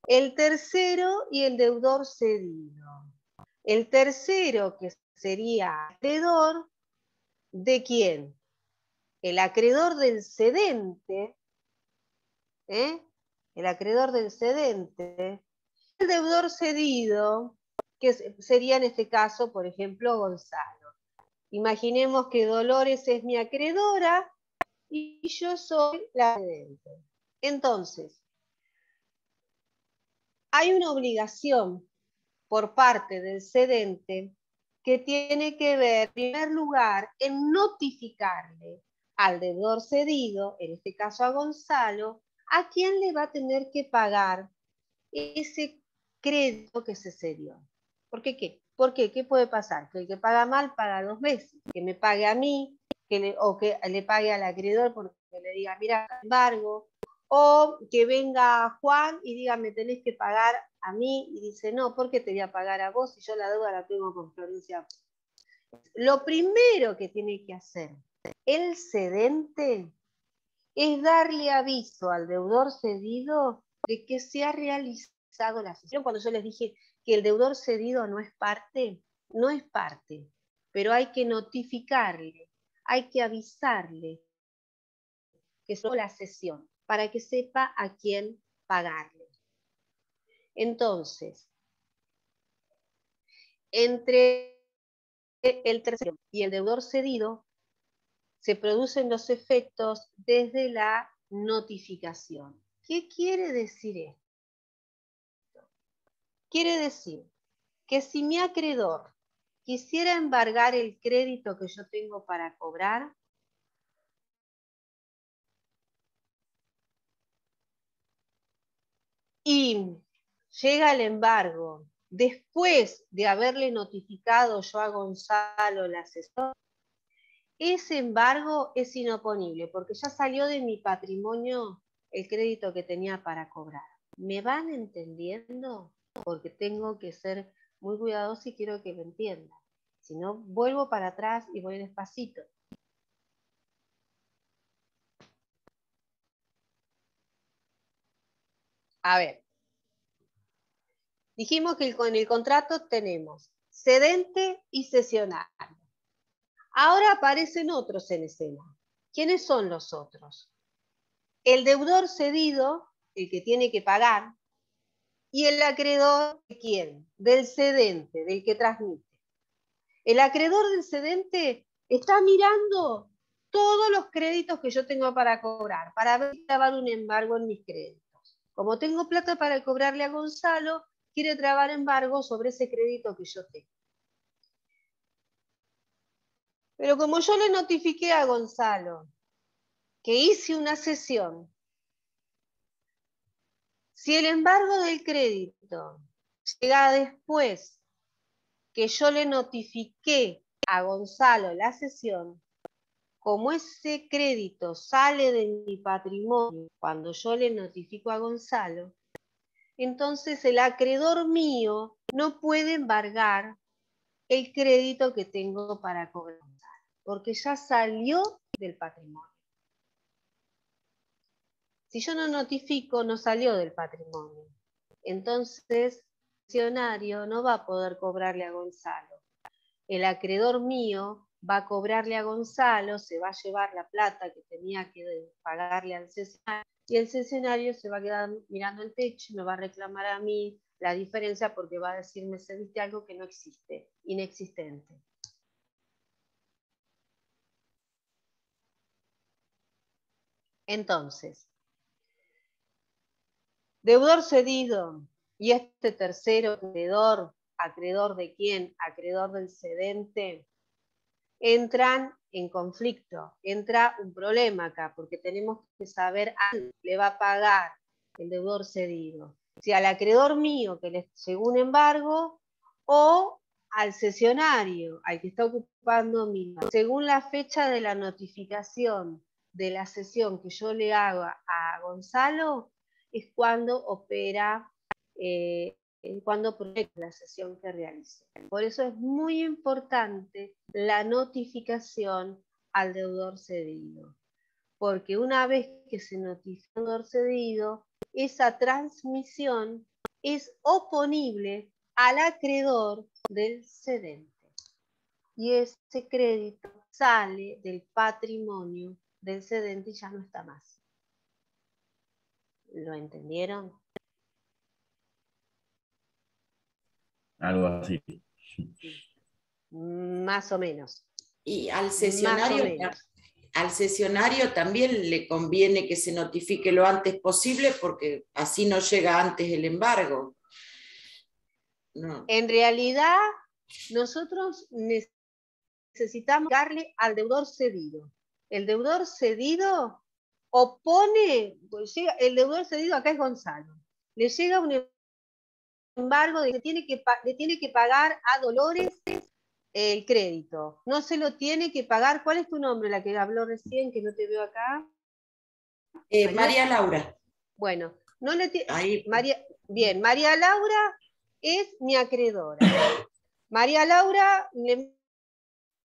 El tercero y el deudor cedido. El tercero, que sería acreedor, ¿de quién? El acreedor del cedente, el acreedor del cedente, el deudor cedido, que sería en este caso, por ejemplo, Gonzalo. Imaginemos que Dolores es mi acreedora y yo soy la cedente. Entonces, hay una obligación por parte del cedente que tiene que ver, en primer lugar, en notificarle al deudor cedido, en este caso a Gonzalo, a quién le va a tener que pagar ese crédito que se cedió. ¿Por qué qué? ¿Por qué? ¿Qué puede pasar? Que el que paga mal paga 2 veces, que me pague a mí, o que le pague al acreedor porque le diga, mira, embargo, o que venga Juan y diga, me tenés que pagar a mí, y dice, no, ¿por qué te voy a pagar a vos si yo la deuda la tengo con Florencia? Lo primero que tiene que hacer el cedente es darle aviso al deudor cedido de que se ha realizado la cesión. Cuando yo les dije que el deudor cedido no es parte, no es parte, pero hay que notificarle, hay que avisarle que es la cesión para que sepa a quién pagarle. Entonces, entre el tercero y el deudor cedido se producen los efectos desde la notificación. ¿Qué quiere decir esto? Quiere decir que si mi acreedor quisiera embargar el crédito que yo tengo para cobrar, y llega el embargo después de haberle notificado yo a Gonzalo, el asesor, ese embargo es inoponible porque ya salió de mi patrimonio el crédito que tenía para cobrar. ¿Me van entendiendo? Porque tengo que ser muy cuidadosa y quiero que me entiendan. Si no, vuelvo para atrás y voy despacito. A ver, dijimos que con el contrato tenemos cedente y cesionario. Ahora aparecen otros en escena. ¿Quiénes son los otros? El deudor cedido, el que tiene que pagar, y el acreedor, ¿de quién? Del cedente, del que transmite. El acreedor del cedente está mirando todos los créditos que yo tengo para cobrar, para ver si trabar un embargo en mis créditos. Como tengo plata para cobrarle a Gonzalo, quiere trabar embargo sobre ese crédito que yo tengo. Pero como yo le notifiqué a Gonzalo que hice una cesión, si el embargo del crédito llega después que yo le notifiqué a Gonzalo la cesión, como ese crédito sale de mi patrimonio cuando yo le notifico a Gonzalo, entonces el acreedor mío no puede embargar el crédito que tengo para cobrar, porque ya salió del patrimonio. Si yo no notifico, no salió del patrimonio. Entonces, el concesionario no va a poder cobrarle a Gonzalo. El acreedor mío va a cobrarle a Gonzalo, se va a llevar la plata que tenía que pagarle al cesionario, y el cesionario se va a quedar mirando el techo y me va a reclamar a mí la diferencia porque va a decir, me cediste algo que no existe, inexistente. Entonces, deudor cedido y este tercero acreedor de quién? Acreedor del cedente, entran en conflicto, entra un problema acá, porque tenemos que saber a quién le va a pagar el deudor cedido. Si al acreedor mío que le llegó un embargo o al cesionario, al que está ocupando mi. Según la fecha de la notificación de la cesión que yo le hago a Gonzalo, es cuando opera, cuando proyecta la cesión que realice. Por eso es muy importante la notificación al deudor cedido, porque una vez que se notifica al deudor cedido, esa transmisión es oponible al acreedor del cedente. Y ese crédito sale del patrimonio del cedente y ya no está más. ¿Lo entendieron? Algo así. Más o menos. Y Más o menos. al cesionario también le conviene que se notifique lo antes posible porque así no llega antes el embargo. No. En realidad, nosotros necesitamos darle al deudor cedido. El deudor cedido opone, pues llega, el deudor cedido acá es Gonzalo, le llega un embargo de que le tiene que pagar a Dolores el crédito. No se lo tiene que pagar. ¿Cuál es tu nombre, la que habló recién, que no te veo acá? María Laura. Bueno, no le Ahí. Bien, María Laura es mi acreedora. María Laura le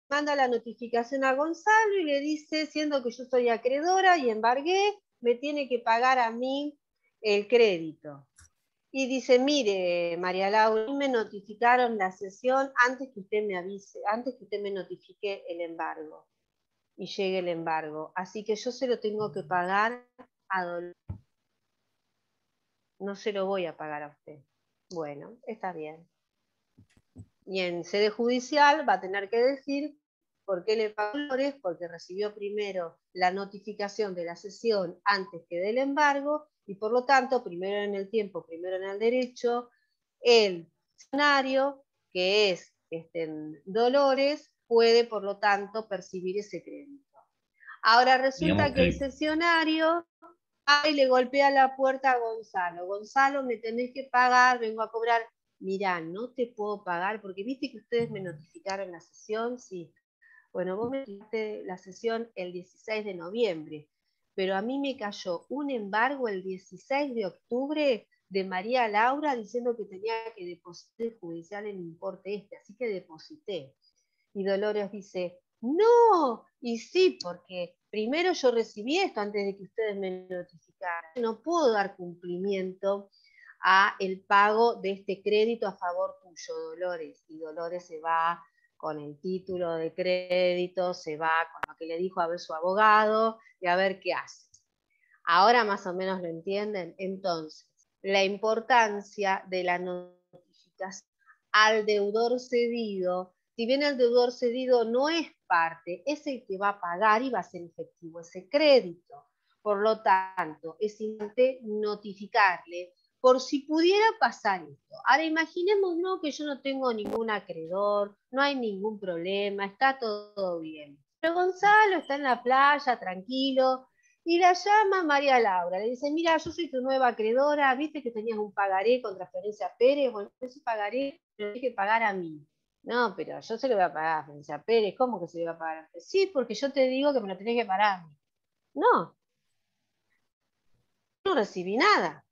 manda la notificación a Gonzalo y le dice, siendo que yo soy acreedora y embargué, me tiene que pagar a mí el crédito. Y dice, mire, María Laura, me notificaron la cesión antes que usted me avise, antes que usted me notifique el embargo y llegue el embargo. Así que yo se lo tengo que pagar a Dolores. No se lo voy a pagar a usted. Bueno, está bien. Y en sede judicial va a tener que decir por qué le pagó Dolores, porque recibió primero la notificación de la cesión antes que del embargo, y por lo tanto, primero en el tiempo, primero en el derecho, el cesionario, que es Dolores, puede por lo tanto percibir ese crédito. Ahora resulta que el cesionario y le golpea la puerta a Gonzalo. Gonzalo, me tenés que pagar, vengo a cobrar. Mirá, no te puedo pagar, porque viste que ustedes me notificaron la sesión, sí. Bueno, vos me notificaste la sesión el 16 de noviembre, pero a mí me cayó un embargo el 16 de octubre de María Laura diciendo que tenía que depositar judicial el importe así que deposité. Y Dolores dice, no, y sí, porque primero yo recibí esto antes de que ustedes me notificaran. No puedo dar cumplimiento a el pago de este crédito a favor tuyo, Dolores. Y Dolores se va con el título de crédito, se va con lo que le dijo a ver su abogado y a ver qué hace. Ahora más o menos lo entienden. Entonces, la importancia de la notificación al deudor cedido. Si bien el deudor cedido no es parte, es el que va a pagar y va a ser efectivo ese crédito. Por lo tanto, es importante notificarle por si pudiera pasar esto. Ahora imaginemos que yo no tengo ningún acreedor, no hay ningún problema, está todo bien. Pero Gonzalo está en la playa, tranquilo, y la llama María Laura. Le dice, mira, yo soy tu nueva acreedora, viste que tenías un pagaré contra Florencia Pérez, bueno, ese pagaré lo tienes que pagar a mí. No, pero yo se lo voy a pagar a Florencia Pérez. ¿Cómo que se lo voy a pagar a usted? Sí, porque yo te digo que me lo tenés que pagar a mí. No recibí nada.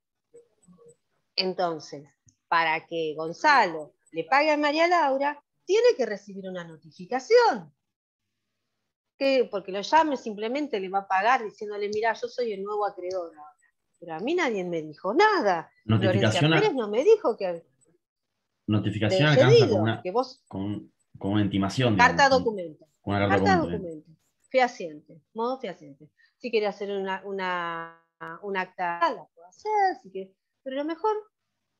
Entonces, para que Gonzalo le pague a María Laura, tiene que recibir una notificación. Porque lo llame, simplemente le va a pagar diciéndole, mira, yo soy el nuevo acreedor ahora. Pero a mí nadie me dijo nada. Florencia Notificación, Pérez no me dijo que notificación del alcanza cedido, que vos, con una intimación, digamos, carta documento. con una carta Carta documento. documento. Fehaciente, modo fehaciente. Si quiere hacer un acta, la puedo hacer, pero lo mejor,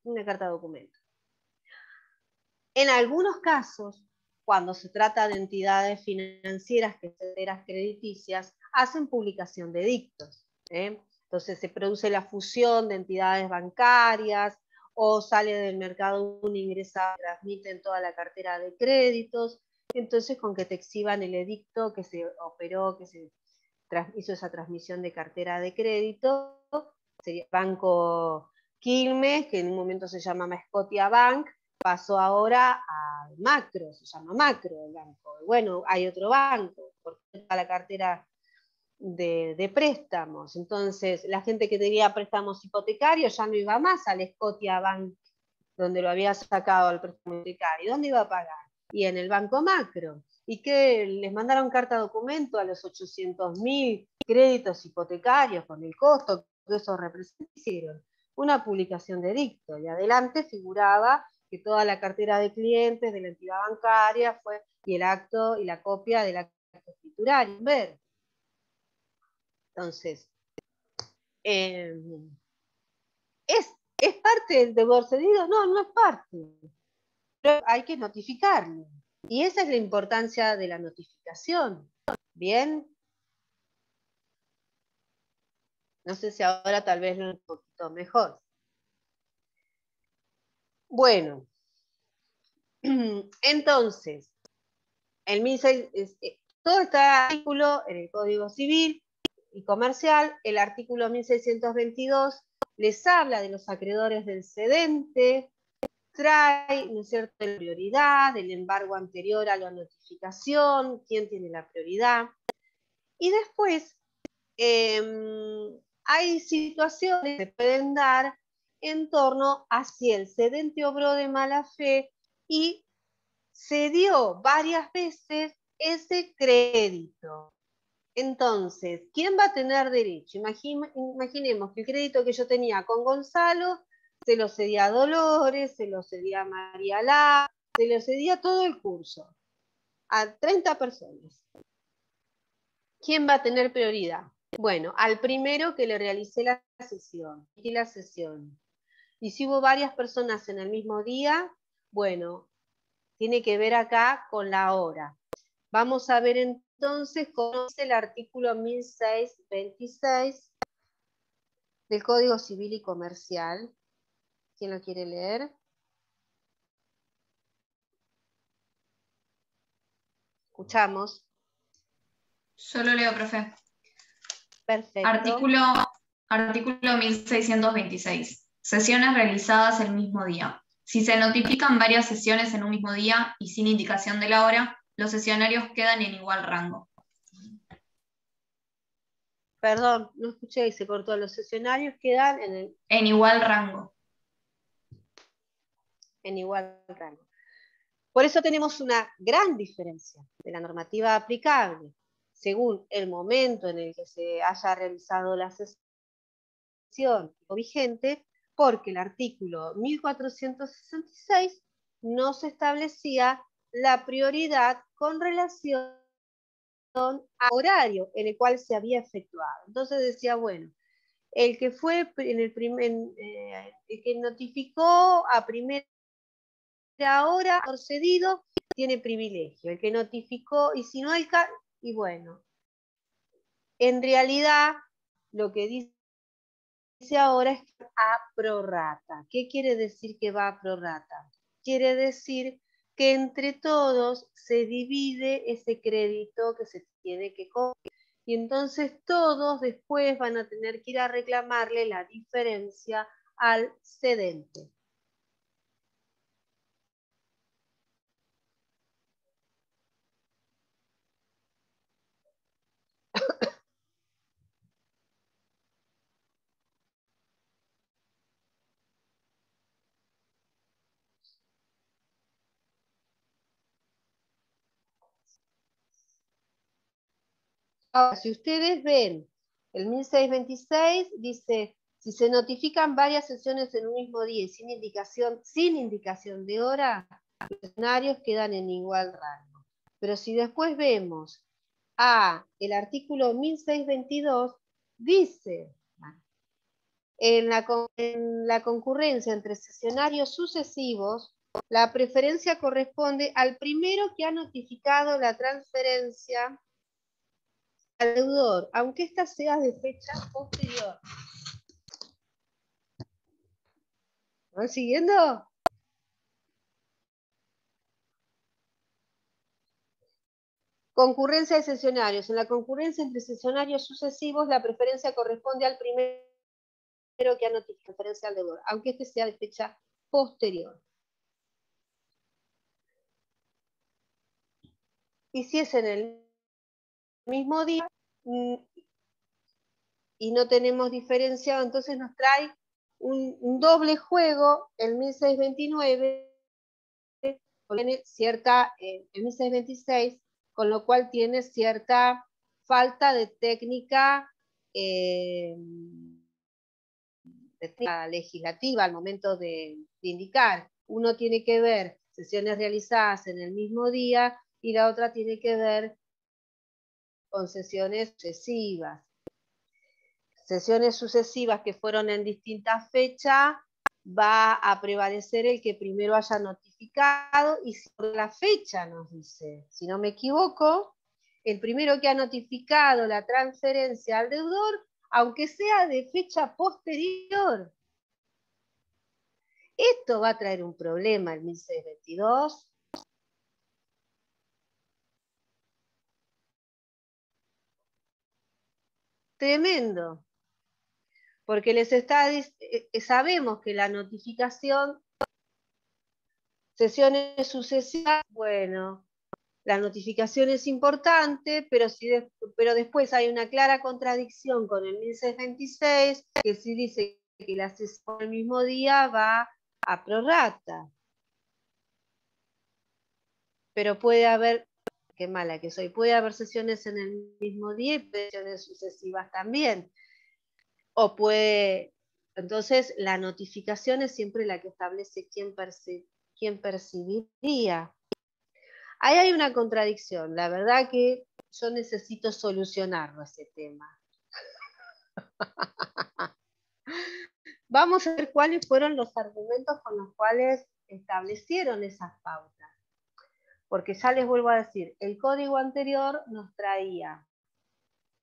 una carta documento. En algunos casos, cuando se trata de entidades financieras que son crediticias, hacen publicación de dictos. Entonces se produce la fusión de entidades bancarias o sale del mercado un ingresado, transmite en toda la cartera de créditos. Entonces, con que te exhiban el edicto que se operó, que se hizo esa transmisión de cartera de crédito, sería Banco Quilmes, que en un momento se llamaba Scotia Bank, pasó ahora a Macro, se llama Macro el banco. Bueno, hay otro banco, porque está la cartera de préstamos. Entonces, la gente que tenía préstamos hipotecarios ya no iba más al Scotia Bank, donde lo había sacado el préstamo hipotecario. ¿Dónde iba a pagar? Y en el Banco Macro. ¿Y qué? Les mandaron carta documento a los 800.000 créditos hipotecarios con el costo que eso representa. Hicieron una publicación de dicto y adelante figuraba que toda la cartera de clientes de la entidad bancaria fue, y el acto y la copia del acto escriturario. Ver. Entonces, ¿es parte del deudor cedido? No, no es parte. Pero hay que notificarlo. Y esa es la importancia de la notificación. ¿Bien? No sé si ahora tal vez lo un poquito mejor. Bueno, entonces, todo este artículo en el Código Civil y Comercial, el artículo 1622 les habla de los acreedores del cedente, trae, ¿no es cierto?, la prioridad, el embargo anterior a la notificación, quién tiene la prioridad. Y después hay situaciones que se pueden dar en torno a si el cedente obró de mala fe y cedió varias veces ese crédito. Entonces, ¿quién va a tener derecho? Imaginemos que el crédito que yo tenía con Gonzalo se lo cedía a Dolores, se lo cedía a María La, se lo cedía todo el curso, a 30 personas. ¿Quién va a tener prioridad? Bueno, al primero que le realicé la sesión. Y si hubo varias personas en el mismo día, bueno, tiene que ver acá con la hora. Vamos a ver entonces cómo dice el artículo 1626 del Código Civil y Comercial. ¿Quién lo quiere leer? Escuchamos. Yo lo leo, profe. Perfecto. Artículo 1626. Sesiones realizadas el mismo día. Si se notifican varias sesiones en un mismo día y sin indicación de la hora, los sesionarios quedan en igual rango. Perdón, no escuché y se cortó. Los sesionarios quedan en igual rango. En igual rango. Por eso tenemos una gran diferencia de la normativa aplicable según el momento en el que se haya realizado la sesión vigente, porque el artículo 1466 no se establecía la prioridad con relación al horario en el cual se había efectuado. Entonces decía, bueno, el que fue el que notificó a primera hora por cedido tiene privilegio. El que notificó, y si no hay y bueno, en realidad lo que dice ahora es que a prorrata. ¿Qué quiere decir que va a prorrata? Quiere decir que entre todos se divide ese crédito que se tiene que cobrar. Y entonces todos después van a tener que ir a reclamarle la diferencia al cedente. Ahora, si ustedes ven el 1626, dice, si se notifican varias sesiones en un mismo día y sin indicación de hora, los sesionarios quedan en igual rango. Pero si después vemos el artículo 1622, dice, en la concurrencia entre sesionarios sucesivos, la preferencia corresponde al primero que ha notificado la transferencia al deudor, aunque ésta sea de fecha posterior. ¿Van siguiendo? Concurrencia de sesionarios. En la concurrencia entre sesionarios sucesivos, la preferencia corresponde al primero que ha notificado la transferencia al deudor, aunque este sea de fecha posterior. Y si es en el mismo día y no tenemos diferenciado, entonces nos trae un doble juego, el 1629, tiene cierta, el 1626, con lo cual tiene cierta falta de técnica legislativa al momento de indicar. Uno tiene que ver sesiones realizadas en el mismo día y la otra tiene que ver con sesiones sucesivas. Sesiones sucesivas que fueron en distintas fechas, va a prevalecer el que primero haya notificado, y si por la fecha nos dice, si no me equivoco, el primero que ha notificado la transferencia al deudor, aunque sea de fecha posterior. Esto va a traer un problema el 1622. Tremendo. Porque sabemos que la notificación, sesiones sucesivas, bueno, la notificación es importante, pero después hay una clara contradicción con el 1626, que sí dice que la sesión el mismo día va a prorrata. Pero puede haber, qué mala que soy, puede haber sesiones en el mismo día y sesiones sucesivas también. O puede, entonces la notificación es siempre la que establece quién percibiría. Ahí hay una contradicción, la verdad que yo necesito solucionarlo ese tema. Vamos a ver cuáles fueron los argumentos con los cuales establecieron esas pautas. Porque ya les vuelvo a decir, el código anterior nos traía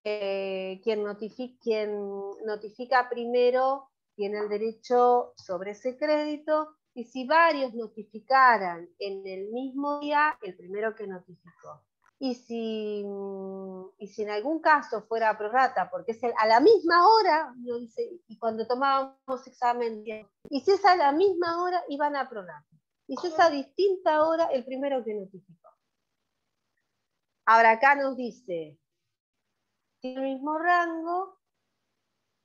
quien notifica primero tiene el derecho sobre ese crédito, y si varios notificaran en el mismo día, el primero que notificó. Y si en algún caso fuera prorrata, porque es a la misma hora, lo dice, y cuando tomábamos examen, y si es a la misma hora, iban a prorrata. Y si es a distinta hora, el primero que notificó. Ahora acá nos dice, tiene el mismo rango,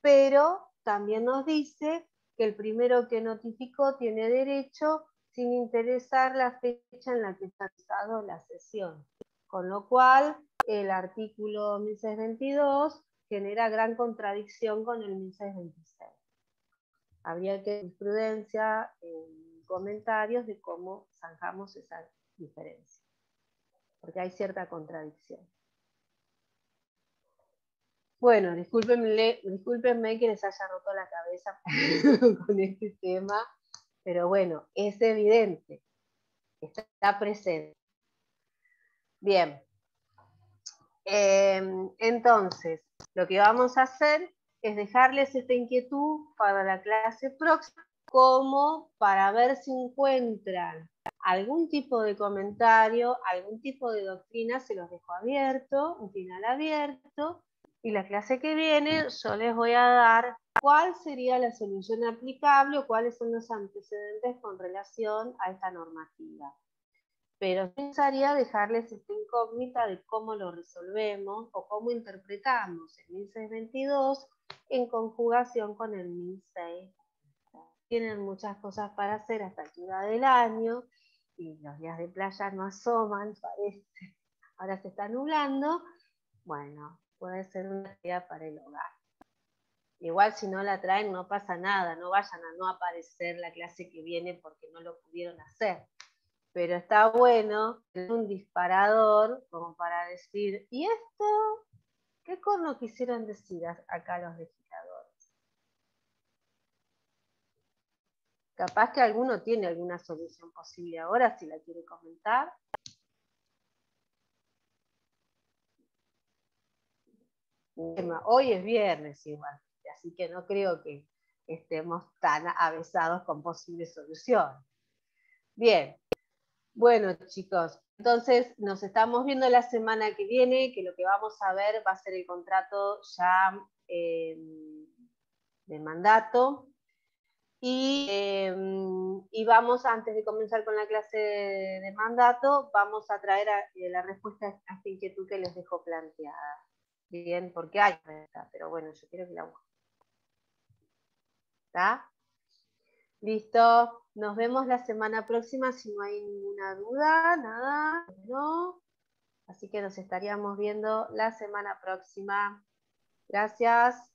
pero también nos dice que el primero que notificó tiene derecho sin interesar la fecha en la que está realizada la sesión. Con lo cual, el artículo 1622 genera gran contradicción con el 1626. Habría que tener prudencia en comentarios de cómo zanjamos esa diferencia, porque hay cierta contradicción. Bueno, discúlpenme que les haya roto la cabeza con este tema, pero bueno, es evidente, está presente. Bien, entonces, lo que vamos a hacer es dejarles esta inquietud para la clase próxima, como para ver si encuentran algún tipo de comentario, algún tipo de doctrina, se los dejo abierto, un final abierto. Y la clase que viene yo les voy a dar cuál sería la solución aplicable o cuáles son los antecedentes con relación a esta normativa. Pero pensaría dejarles esta incógnita de cómo lo resolvemos o cómo interpretamos el 1622 en conjugación con el 16. Tienen muchas cosas para hacer hasta altura del año y los días de playa no asoman, parece. Ahora se está nublando. Bueno, puede ser una actividad para el hogar. Igual si no la traen no pasa nada, no vayan a no aparecer la clase que viene porque no lo pudieron hacer. Pero está bueno tener un disparador como para decir, ¿y esto? ¿Qué corno quisieron decir acá los legisladores? Capaz que alguno tiene alguna solución posible ahora, si la quiere comentar. Hoy es viernes igual, así que no creo que estemos tan avesados con posibles soluciones. Bien, bueno chicos, entonces nos estamos viendo la semana que viene, que lo que vamos a ver va a ser el contrato ya de mandato. Y vamos, antes de comenzar con la clase de mandato, vamos a traer la respuesta a esta inquietud que les dejo planteada. Bien, porque hay respuesta, pero bueno, yo quiero que la busquen. ¿Está? Listo, nos vemos la semana próxima si no hay ninguna duda, nada, no. Así que nos estaríamos viendo la semana próxima. Gracias.